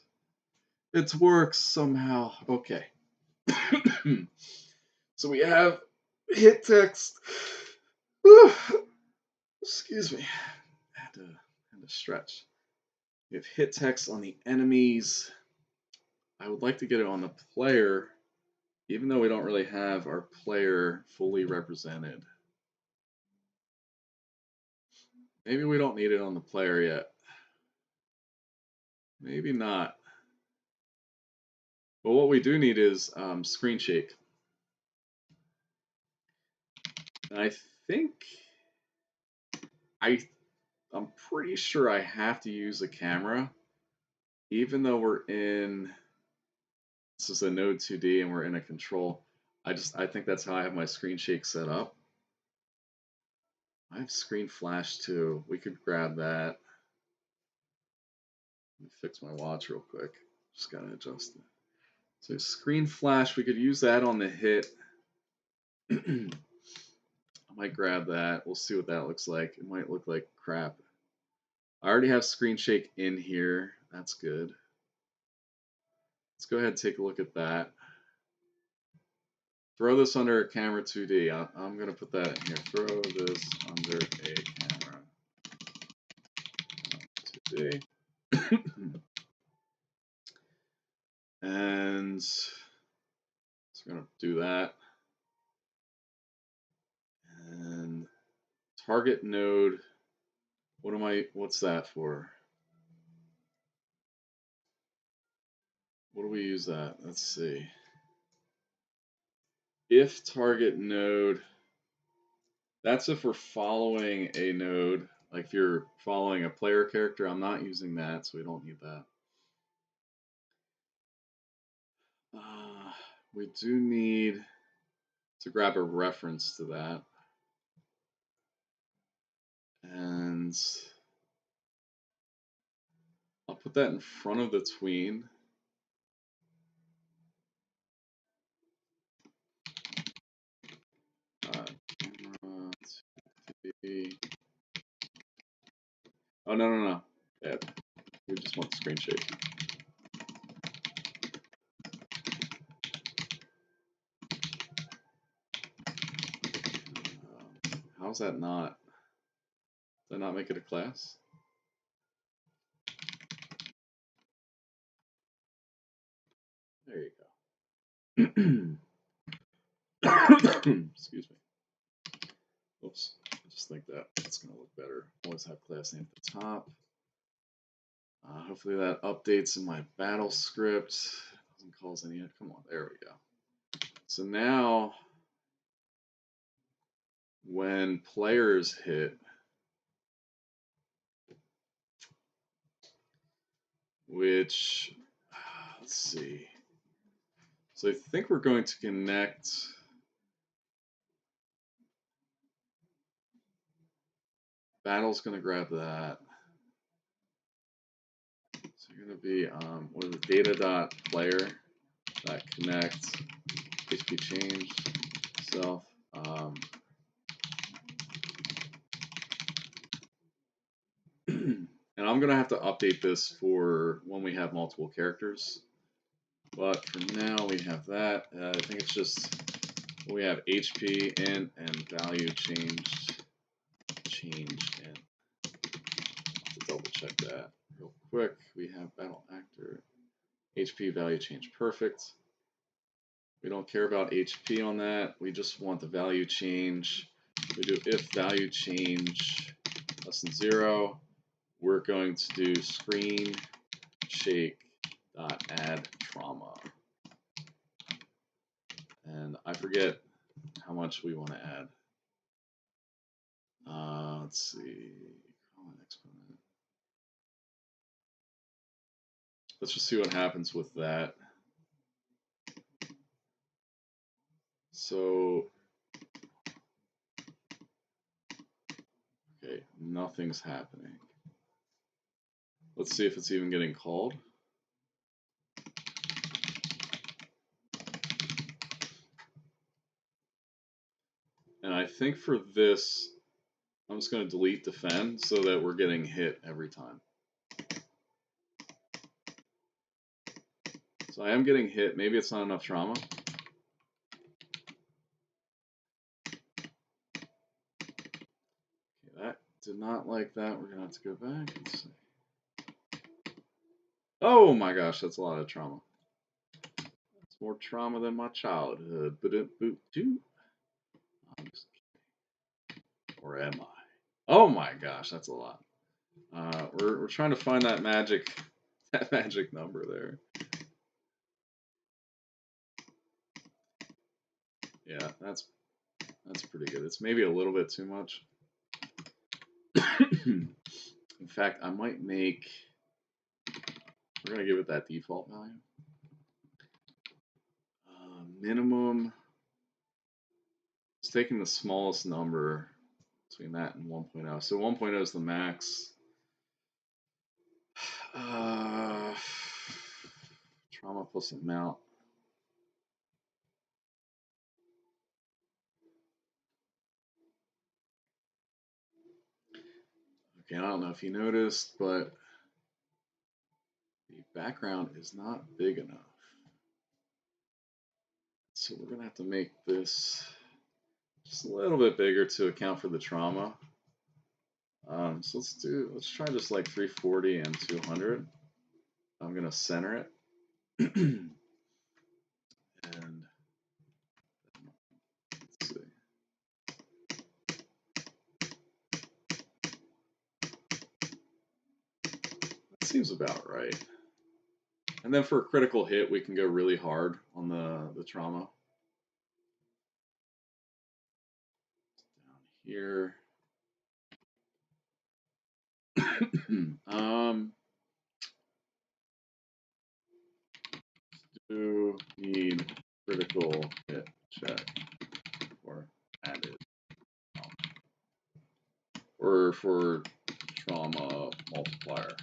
It works somehow. Okay. So we have hit text. Excuse me. I had to stretch. We have hit text on the enemies. I would like to get it on the player, even though we don't really have our player fully represented. Maybe we don't need it on the player yet. Maybe not. But what we do need is screen shake. And I think I'm pretty sure I have to use a camera, even though we're in, this is a node 2D and we're in a control, I think that's how I have my screen shake set up. I have screen flash too. We could grab that. Let me fix my watch real quick. Just gotta adjust it. So screen flash, we could use that on the hit. I might grab that. We'll see what that looks like. It might look like crap. I already have screen shake in here. That's good. Let's go ahead and take a look at that. Throw this under camera 2D. I'm going to put that in here. Throw this under a camera 2D. And so we're going to do that. And target node. What's that for? What do we use that? Let's see. If target node, that's if we're following a node. Like if you're following a player character, I'm not using that, so we don't need that. We do need to grab a reference to that. And I'll put that in front of the tween. Oh, no. Yeah, we just want the screen shake. How's that not? Does that not make it a class? There you go. Excuse me. Oops. I just think that it's going to look better. Always have class name at the top. Hopefully that updates in my battle script. Doesn't cause any. Come on, there we go. So now, when players hit, which, let's see. So I think we're going to connect. Battle's going to grab that. So you're going to be what is it, data.player that connect HP change self. And I'm going to have to update this for when we have multiple characters. But for now, we have that. I think it's just we have HP in and value changed in. Let's double check that real quick. We have BattleActor HP value change perfect. We don't care about HP on that. We just want the value change. We do if value change less than 0. We're going to do screen shake dot add trauma. And I forget how much we want to add. Let's see. Exponent. Let's just see what happens with that. So, okay, nothing's happening. Let's see if it's even getting called. And I think for this, I'm just going to delete defend so that we're getting hit every time. So I am getting hit. Maybe it's not enough trauma. Okay, that did not like that. We're going to have to go back and see. Oh my gosh, that's a lot of trauma. That's more trauma than my childhood. Or am I? Oh my gosh, that's a lot. We're trying to find that magic number there. Yeah, that's pretty good. It's maybe a little bit too much. In fact, I might make We're going to give it that default value. Minimum. It's taking the smallest number between that and 1.0. So 1.0 is the max. Trauma plus amount. Okay, I don't know if you noticed, but the background is not big enough. So we're gonna have to make this just a little bit bigger to account for the trauma. So let's try just like 340 and 200. I'm gonna center it. And let's see. That seems about right. And then for a critical hit, we can go really hard on the trauma. Down here. Do need critical hit check for added or for trauma multiplier.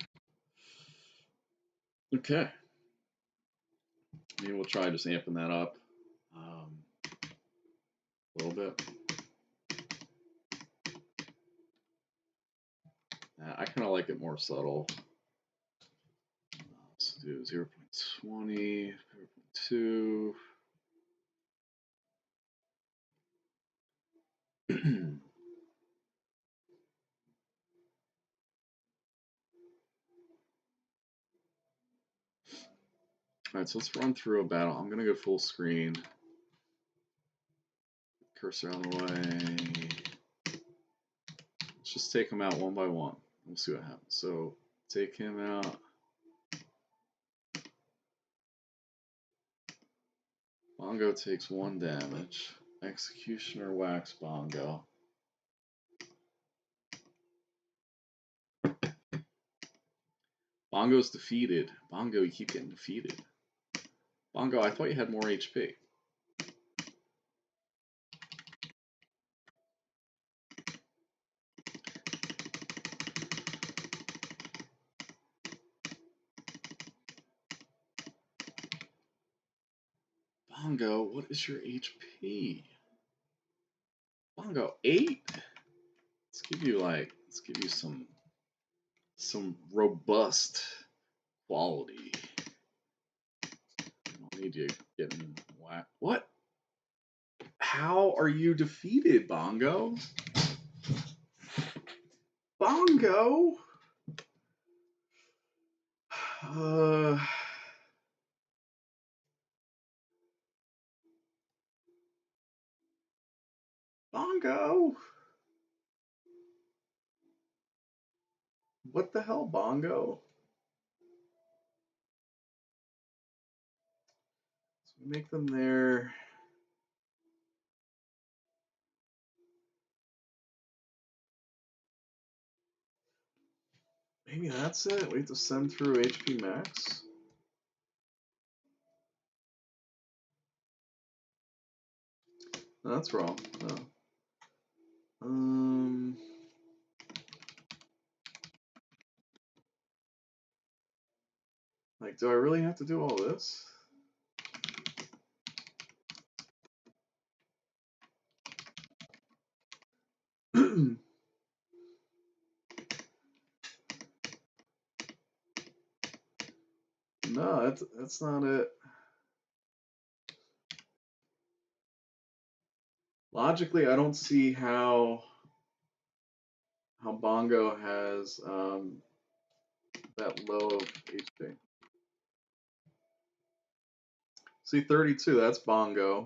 Okay. Maybe we'll try just amping that up a little bit. I kind of like it more subtle. Let's do 0.20, 0.2. All right, so let's run through a battle. I'm going to go full screen. Cursor out of the way. Let's just take them out one by one. We'll see what happens. So take him out. Bongo takes 1 damage. Executioner whacks Bongo. Bongo's defeated. Bongo, you keep getting defeated. Bongo, I thought you had more HP. Bongo, what is your HP? Bongo, 8? Let's give you some robust quality. I don't need you getting whacked. What? How are you defeated, Bongo? Bongo? Bongo? What the hell, Bongo? So we make them there. Maybe that's it. We have to send through HP max. No, that's wrong. No. Like, do I really have to do all this? No, that's not it. Logically, I don't see how Bongo has that low of HP. See, 32, that's Bongo.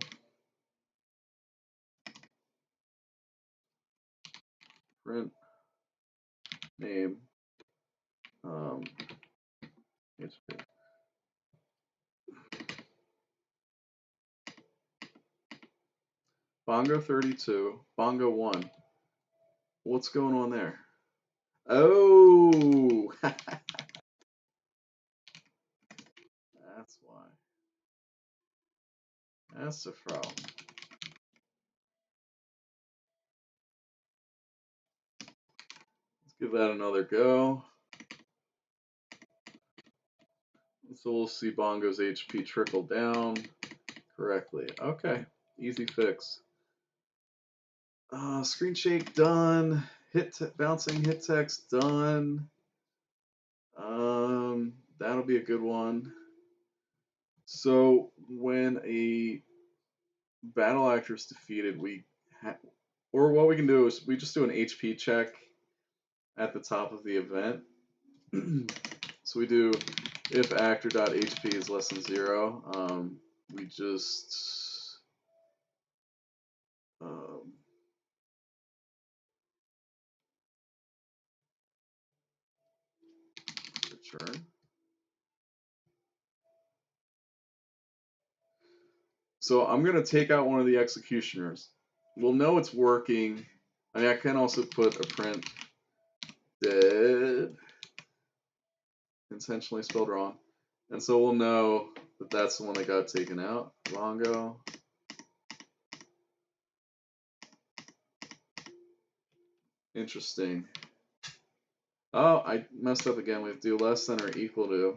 Print name HP. Bongo 32, Bongo 1. What's going on there? Oh! That's a problem. Let's give that another go. So we'll see Bongo's HP trickle down correctly. Okay, easy fix. Screen shake done. Bouncing hit text done. That'll be a good one. So when a battle actor is defeated, or what we can do is we just do an HP check at the top of the event. So we do if actor.hp is less than 0. We just return. So I'm going to take out one of the executioners. We'll know it's working. I mean, I can also put a print dead, intentionally spelled wrong. And so we'll know that that's the one that got taken out. Longo. Interesting. Oh, I messed up again. We have to do less than or equal to.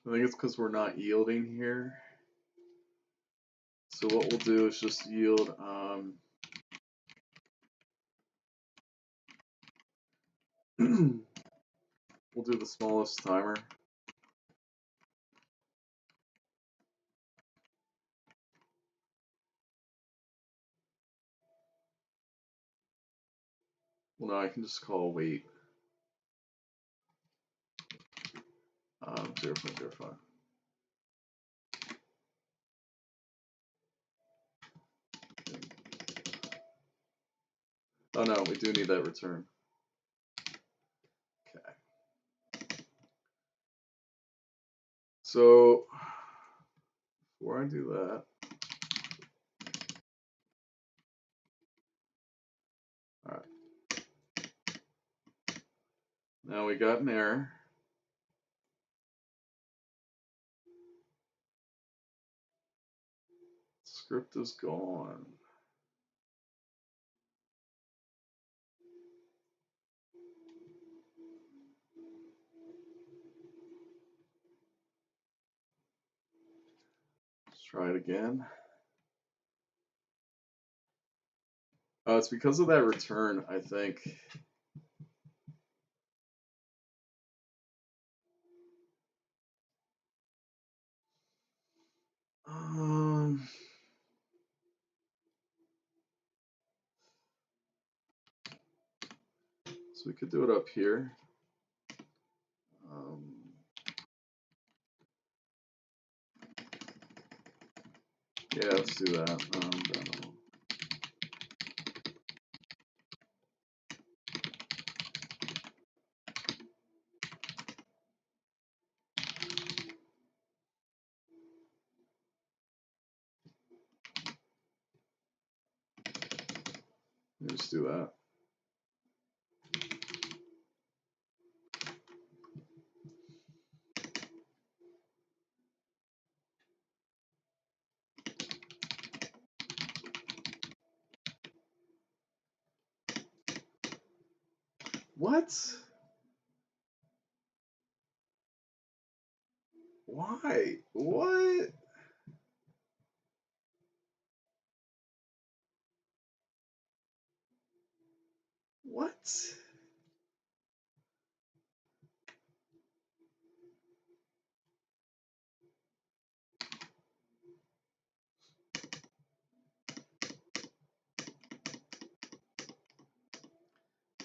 I think it's because we're not yielding here. So what we'll do is just yield we'll do the smallest timer. Well, no, I can just call wait 0.05. Oh no, we do need that return. Okay. So before I do that, all right. Now we got an error. Script is gone. Let's try it again. Oh, it's because of that return, I think. So we could do it up here. Yeah, let's do that. Let's do that. What? Why? What? What?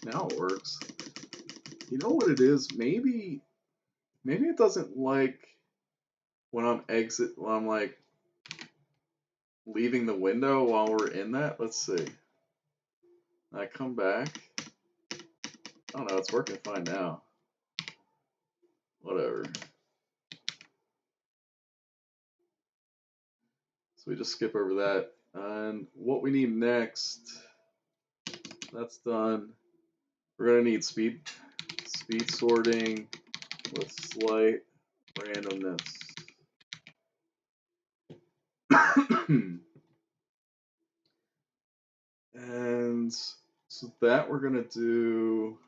Now it works. You know what it is? Maybe it doesn't like when I'm like leaving the window while we're in that. Let's see. I come back. Oh no, it's working fine now. Whatever. So we just skip over that. And what we need next, that's done. We're gonna need speed sorting with slight randomness. And so that we're gonna do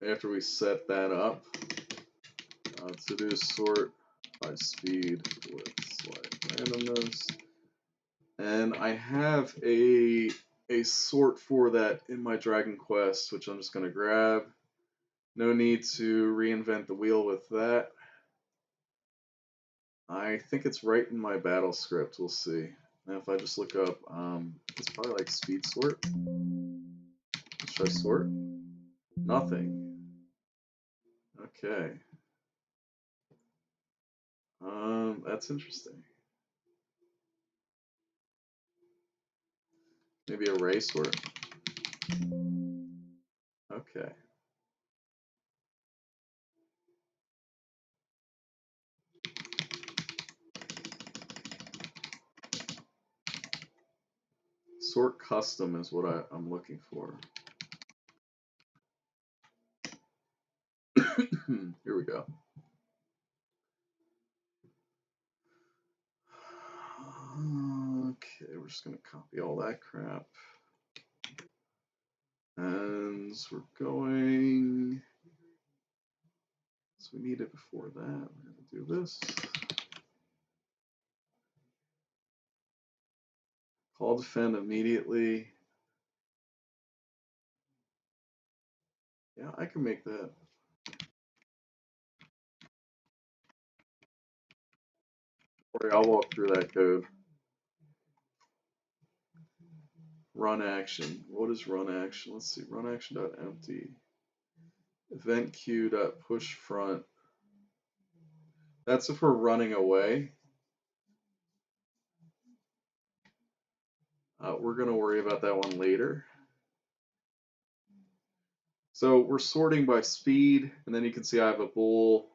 after we set that up. To do sort by speed with slight randomness. And I have a sort for that in my Dragon Quest, which I'm just going to grab. No need to reinvent the wheel with that. I think it's right in my battle script. We'll see. And if I just look up, it's probably like speed sort. Let's try sort. Nothing. Okay. That's interesting. Maybe array sort. Okay. Sort custom is what I'm looking for. Here we go. Okay, we're just going to copy all that crap. And we're going. So we need it before that. We're going to do this. Call defend immediately. Yeah, I can make that. Or I'll walk through that code. Run action. What is run action? Let's see. Run action.empty. Event queue.push front. That's if we're running away. We're going to worry about that one later. So we're sorting by speed, and then you can see I have a bool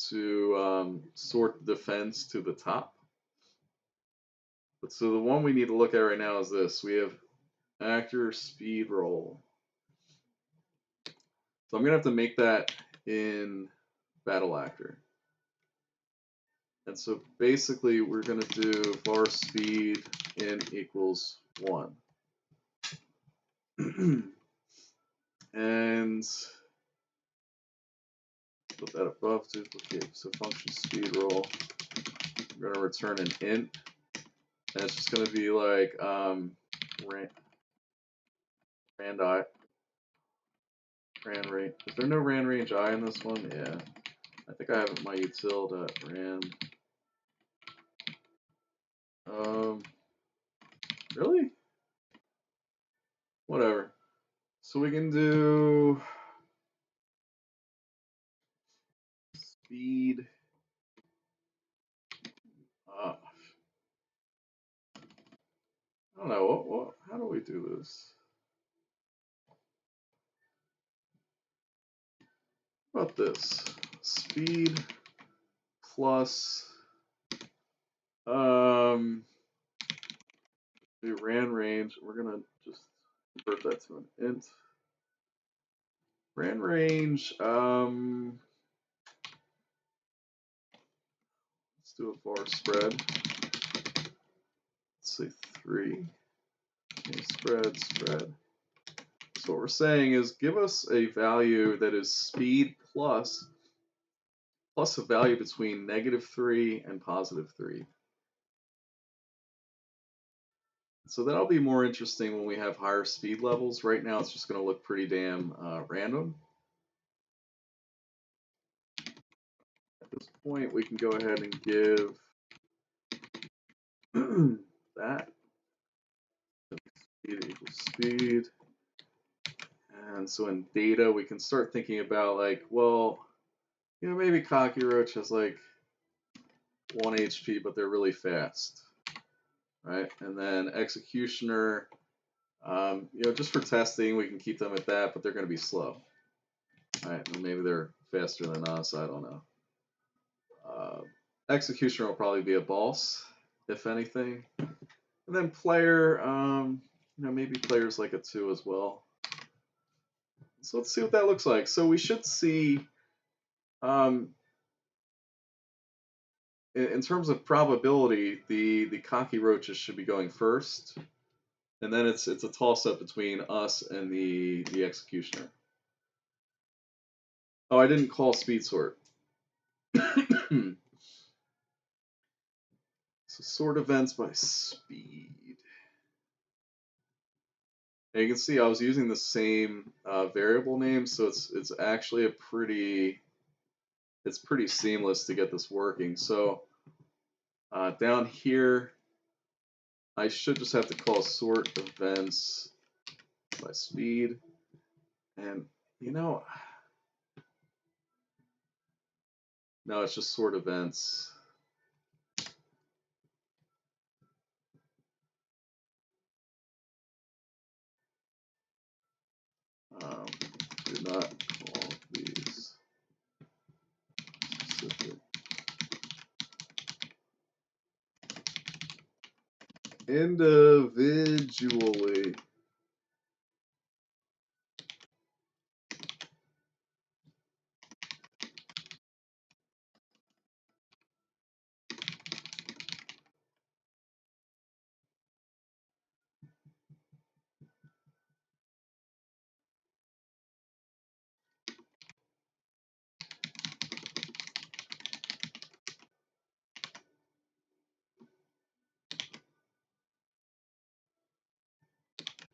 to sort the defense to the top. But so the one we need to look at right now is this. We have actor speed roll. So I'm going to have to make that in BattleActor. And so basically we're going to do var speed in equals 1. And put that above duplicate. So function speed roll. We're going to return an int. And it's just going to be like ran range. Is there no ran range I in this one? Yeah. I think I have my util.ran. Really? Whatever. So we can do speed. I don't know. How do we do this? How about this? Speed plus the ran range. We're gonna just convert that to an int. Ran range. Let's do a var spread. Let's say 3. Okay, spread. So what we're saying is give us a value that is speed plus a value between -3 and +3. So that'll be more interesting when we have higher speed levels. Right now it's just going to look pretty damn random. At this point we can go ahead and give that speed equals speed. And so in data we can start thinking about like, well, you know, maybe Cockroach has like 1 HP, but they're really fast, right? And then Executioner, you know, just for testing, we can keep them at that, but they're going to be slow, right? And maybe they're faster than us. I don't know. Executioner will probably be a boss, if anything. And then player, maybe players like it too as well. So let's see what that looks like. So we should see, in terms of probability, the cocky roaches should be going first, and then it's a toss up between us and the executioner. Oh, I didn't call speed sort. So sort events by speed. And you can see I was using the same variable name, so it's actually it's pretty seamless to get this working. So down here, I should just have to call sort events by speed, and no, it's just sort events. Do not call these specific. Individually.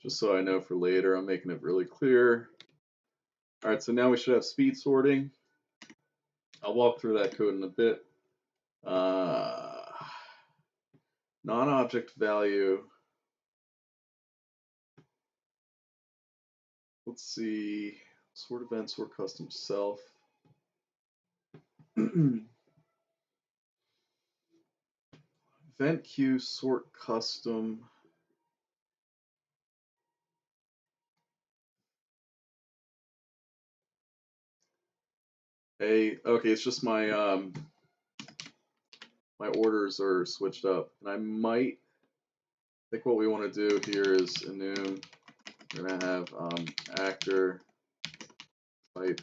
Just so I know for later, I'm making it really clear. All right, so now we should have speed sorting. I'll walk through that code in a bit. Non-object value. Let's see. Sort event, sort custom self. Event queue, sort custom. Okay, it's just my my orders are switched up, and I think what we want to do here is enum. We're gonna have actor type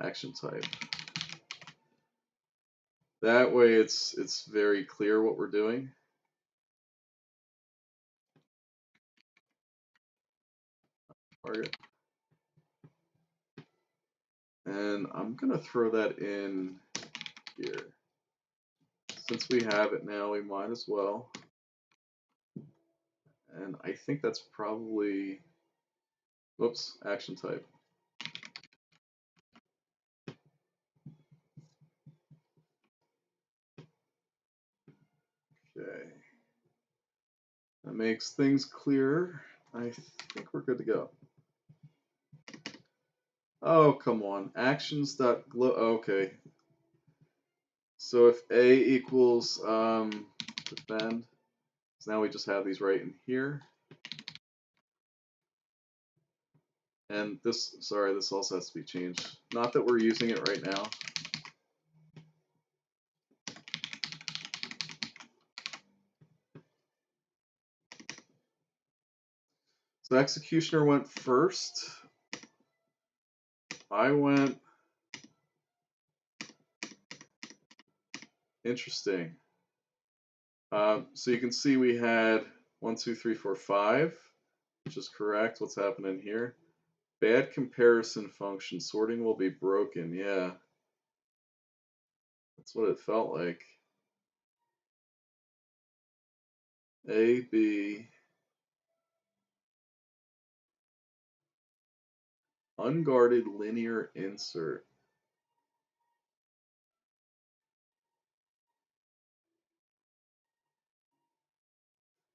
action type. That way, it's very clear what we're doing. Target. And I'm gonna throw that in here. Since we have it now, we might as well. And I think that's probably, whoops, action type. Okay. That makes things clearer. I think we're good to go. Oh, come on. Actions.glow. Okay. So if A equals defend, so now we just have these right in here. And this, sorry, this also has to be changed. Not that we're using it right now. So executioner went first. I went. Interesting. So you can see we had 1, 2, 3, 4, 5, which is correct. What's happening here? Bad comparison function. Sorting will be broken. Yeah. That's what it felt like. A, B. Unguarded linear insert.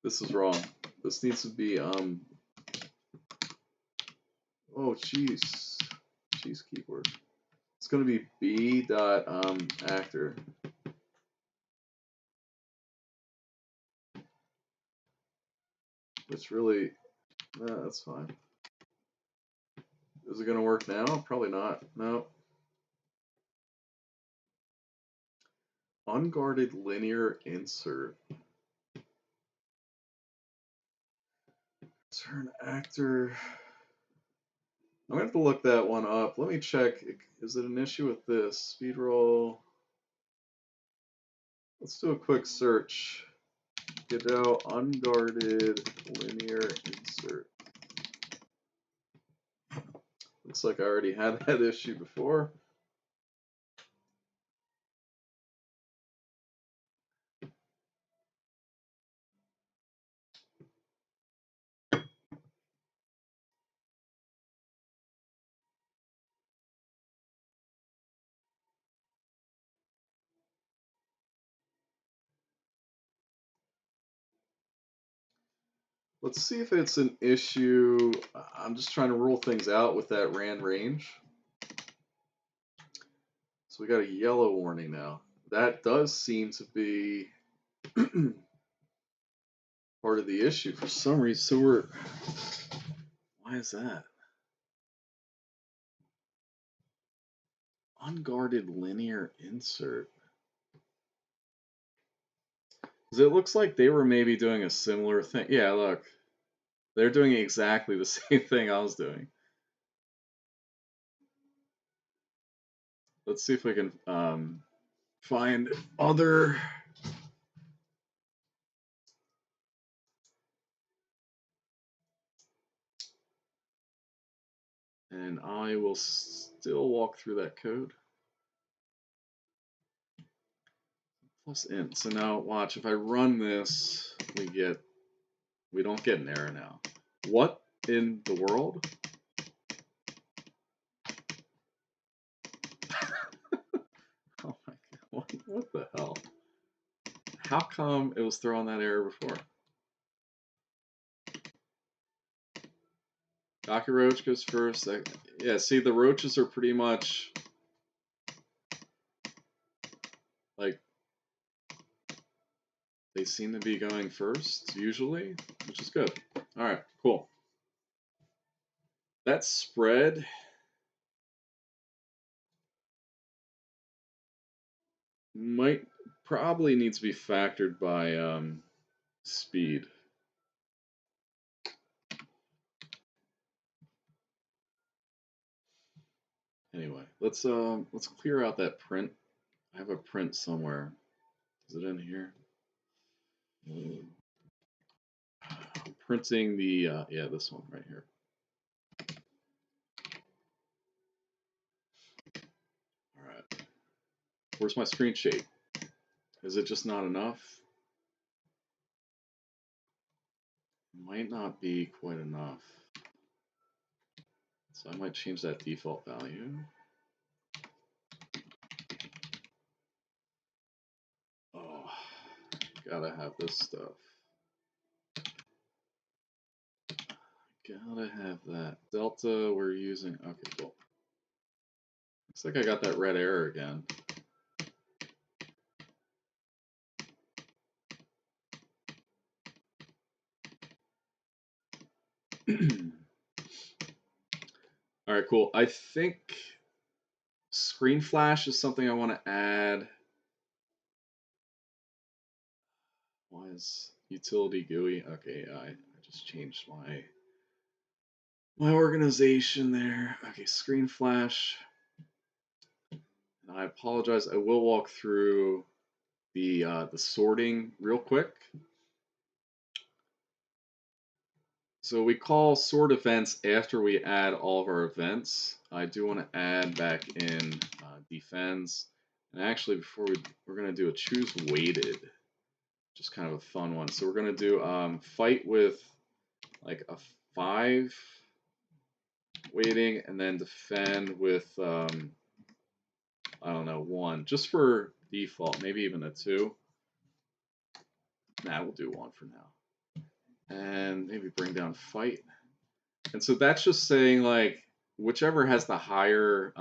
This is wrong. This needs to be, oh, jeez. Jeez, keyword. It's going to be b.actor. Which really, that's fine. Is it going to work now? Probably not. No. Unguarded linear insert. Turn actor. I'm gonna have to look that one up. Let me check. Is it an issue with this speed roll? Let's do a quick search. Godot unguarded linear insert. Looks like I already had that issue before. Let's see if it's an issue. I'm just trying to rule things out with that ran range. So we got a yellow warning now. That does seem to be part of the issue for some reason. So we're, why is that? Unguarded linear insert. Because it looks like they were maybe doing a similar thing. Yeah, look. They're doing exactly the same thing I was doing. Let's see if we can find other. And I will still walk through that code. Plus int. So now watch, if I run this, we don't get an error now. What in the world? Oh my god, what the hell? How come it was throwing that error before? Docker Roach goes first. Yeah, see, the roaches are pretty much like, they seem to be going first, usually, which is good. All right, cool. That spread probably needs to be factored by speed. Anyway, let's clear out that print. I have a print somewhere. Is it in here? I'm printing the yeah, this one right here. All right. Where's my screen shake? Is it just not enough? Might not be quite enough. So I might change that default value. Oh, gotta have this stuff. Gotta have that. Delta, we're using. Okay, cool. Looks like I got that red error again. All right, cool. I think screen flash is something I want to add. Why is utility GUI? Okay, I just changed my organization there. Okay, screen flash. And I apologize. I will walk through the sorting real quick. So we call sort events after we add all of our events. I do want to add back in defends. And actually, before we're going to do a choose weighted, just kind of a fun one. So we're going to do fight with like a 5 weighting, and then defend with I don't know, 1, just for default, maybe even a 2. Nah, we'll do 1 for now. And maybe bring down fight. And so that's just saying like whichever has the higher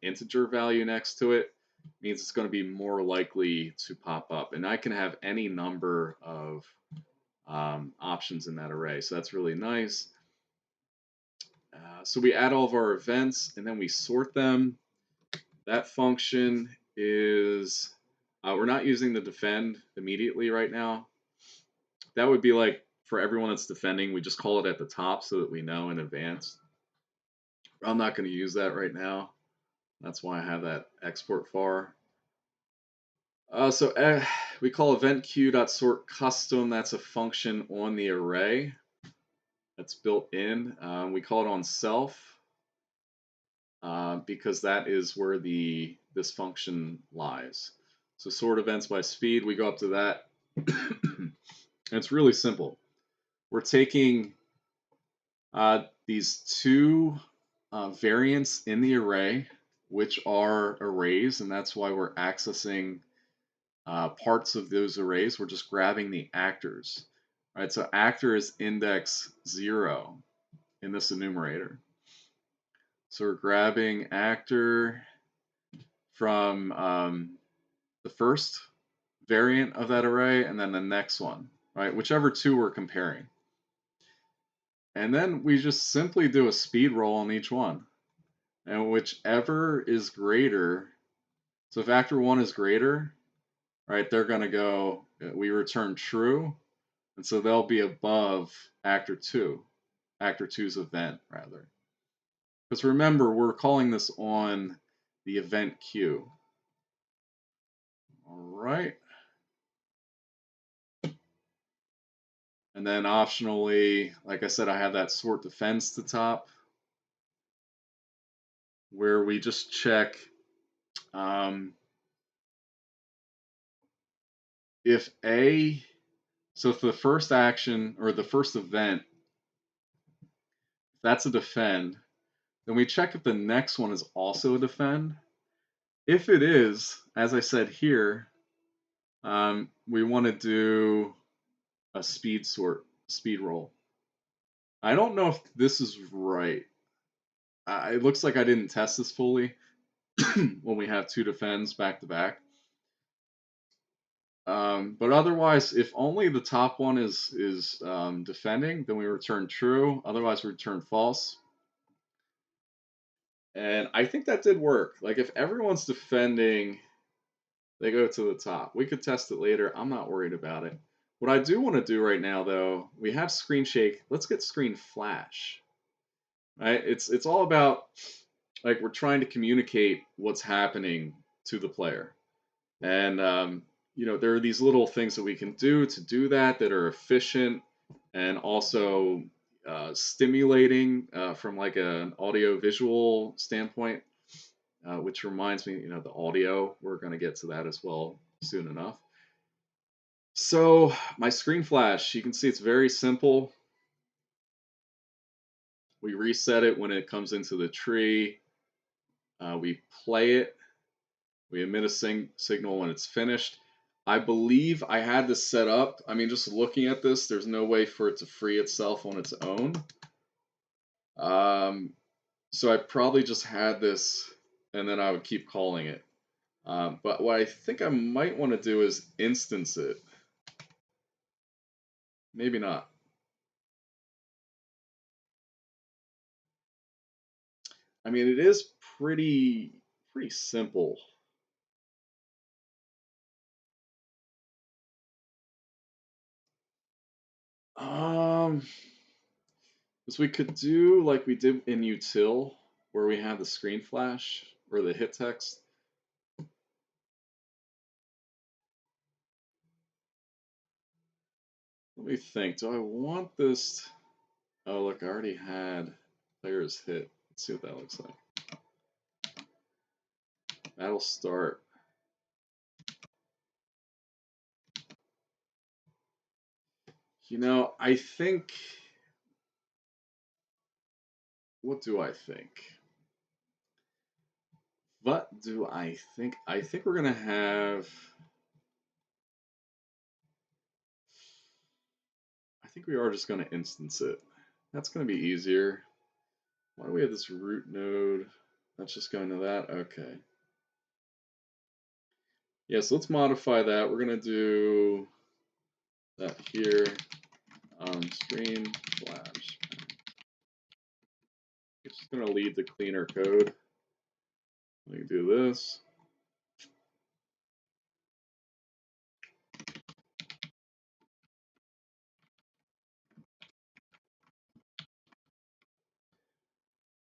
integer value next to it means it's going to be more likely to pop up. And I can have any number of options in that array. So that's really nice. So we add all of our events and then we sort them. That function is, we're not using the defend immediately right now. That would be like for everyone that's defending, we just call it at the top so that we know in advance. I'm not going to use that right now. That's why I have that export far. We call event queue.sort custom. That's a function on the array that's built in. We call it on self because that is where this function lies. So sort events by speed, we go up to that. And it's really simple. We're taking these two variants in the array, which are arrays, and that's why we're accessing parts of those arrays. We're just grabbing the actors. All right, so actor is index 0 in this enumerator. So we're grabbing actor from the first variant of that array and then the next one, right? Whichever two we're comparing. And then we just simply do a speed roll on each one. And whichever is greater, so if actor 1 is greater, right, they're going to go, we return true, and so they'll be above actor 2, actor 2's event, rather. Because remember, we're calling this on the event queue. All right. And then optionally, like I said, I have that sort defense to top, where we just check if A, so if the first action or the first event, if that's a defend, then we check if the next one is also a defend. If it is, as I said here, we want to do a speed roll. I don't know if this is right. It looks like I didn't test this fully when we have two defends back to back. But otherwise, if only the top one is defending, then we return true. Otherwise, we return false. And I think that did work. Like if everyone's defending, they go to the top. We could test it later. I'm not worried about it. What I do want to do right now, though, we have screen shake. Let's get screen flash. Right? It's all about like we're trying to communicate what's happening to the player, and there are these little things that we can do to do that are efficient and also stimulating from like an audio visual standpoint. Which reminds me, the audio, we're going to get to that as well soon enough. So my screen flash, you can see it's very simple. We reset it when it comes into the tree. We play it. We emit a signal when it's finished. I believe I had this set up. I mean, just looking at this, there's no way for it to free itself on its own. So I probably just had this, and then I would keep calling it. But what I think I might want to do is instance it. Maybe not. I mean, it is pretty simple. So we could do like we did in util, where we have the screen flash or the hit text. Let me think. Do I want this? Oh, look, I already had players hit. Let's see what that looks like. That'll start. I think. What do I think? What do I think? I think we're going to have. I think we are just going to instance it. That's going to be easier. Why do we have this root node? That's just going to that? Okay. Yeah, so let's modify that. We're going to do that here. Screen flash. It's just going to lead to cleaner code. Let me do this.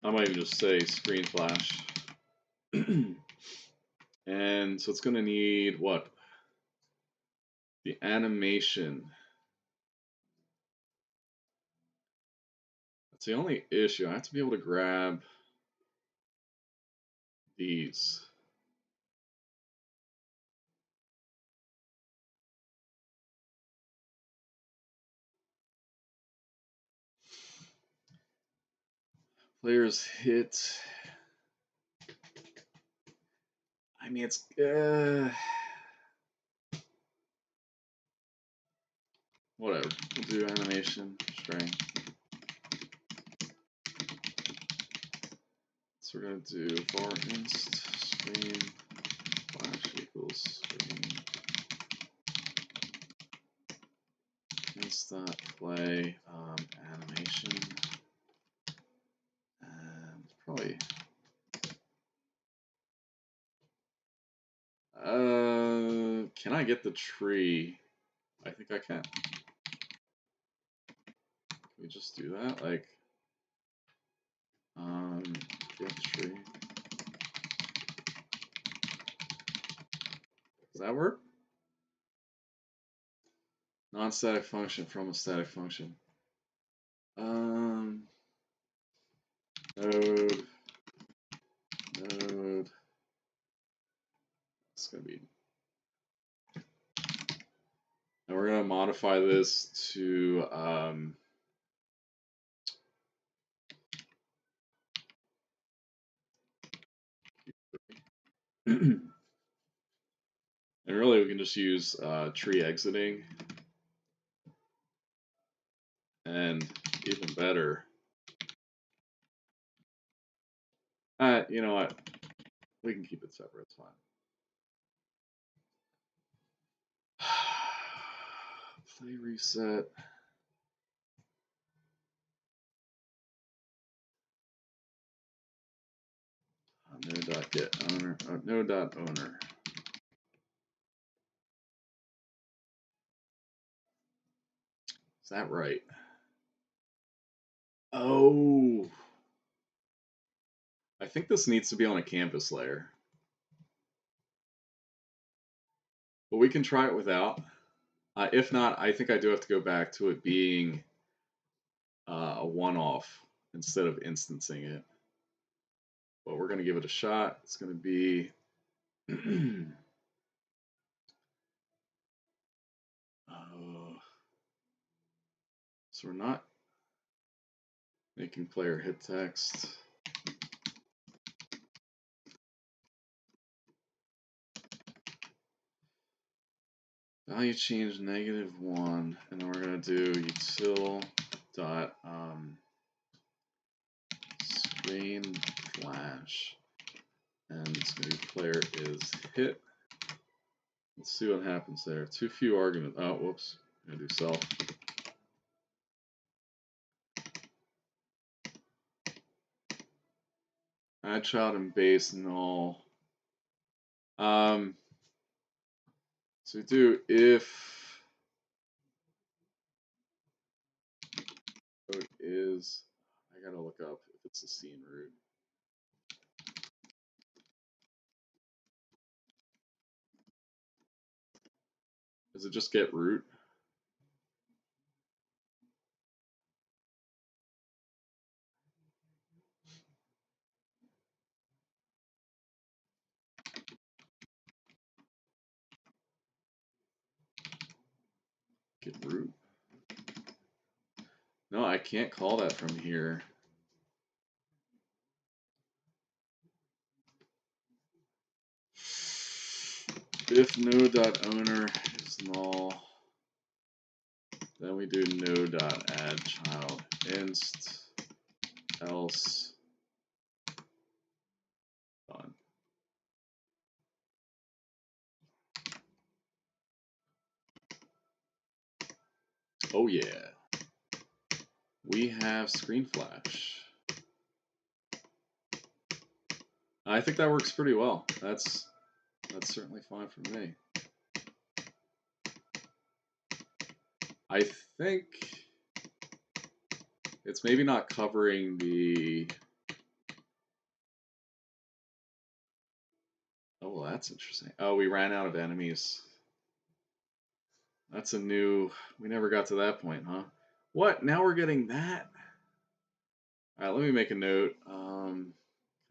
I might even just say screen flash. And so it's going to need what? The animation. That's the only issue. I have to be able to grab these. Players hit. I mean, it's whatever. We'll do animation string. So we're gonna do var inst screen flash equals screen inst dot play animation, and probably can I get the tree? I think I can. Can we just do that? Like get tree. Does that work? Non-static function from a static function. Node. It's gonna be. And we're gonna modify this to and really we can just use tree exiting, and even better, you know what, we can keep it separate, it's fine. Play reset. Node.get owner, node.owner. Is that right? Oh, I think this needs to be on a canvas layer, but we can try it without. If not, I think I do have to go back to it being a one-off instead of instancing it. But we're going to give it a shot. It's going to be so we're not making player hit text. Value change -1, and then we're going to do util dot screen flash, and it's going to be player is hit. Let's see what happens there. Too few arguments. Oh, whoops. I'm going to do self. Add child and base null. So we do if code is, I gotta look up if it's a scene root. Does it just get root? Get root? No, I can't call that from here. If node.owner is null, then we do node.addChild inst, else done. Oh yeah, we have screen flash. I think that works pretty well. That's certainly fine for me. I think it's maybe not covering the that's interesting. Oh, we ran out of enemies. That's a new. We never got to that point, huh? What? Now we're getting that? All right, let me make a note. I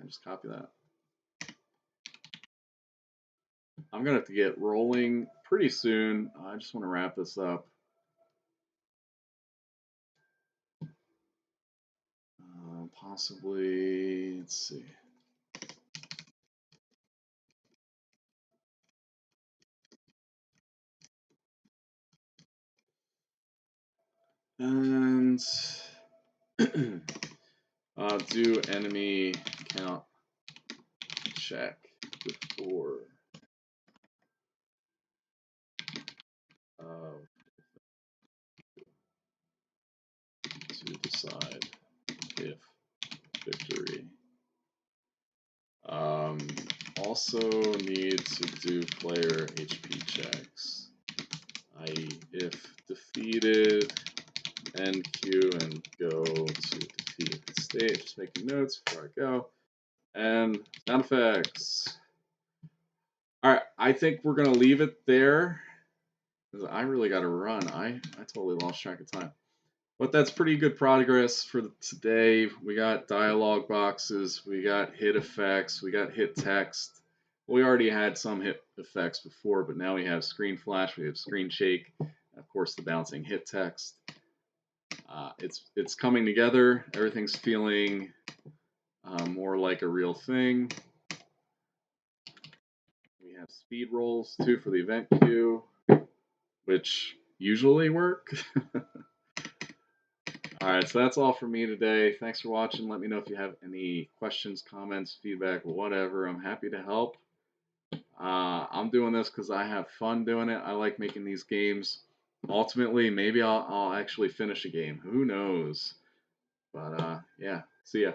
just copy that. I'm gonna have to get rolling pretty soon. I just want to wrap this up. Possibly. Let's see. And do enemy count check before to decide if victory. Also need to do player HP checks, i.e. if defeated, end queue and go to defeat state. Just making notes before I go. And sound effects. All right, I think we're gonna leave it there because I really got to run. I totally lost track of time. But that's pretty good progress for today. We got dialogue boxes, we got hit effects, we got hit text. We already had some hit effects before, but now we have screen flash, we have screen shake, and of course the bouncing hit text. It's coming together. Everything's feeling more like a real thing. We have speed rolls too for the event queue, which usually work. Alright, so that's all for me today. Thanks for watching. Let me know if you have any questions, comments, feedback, whatever. I'm happy to help. I'm doing this because I have fun doing it. I like making these games. Ultimately, maybe I'll actually finish a game. Who knows? But yeah, see ya.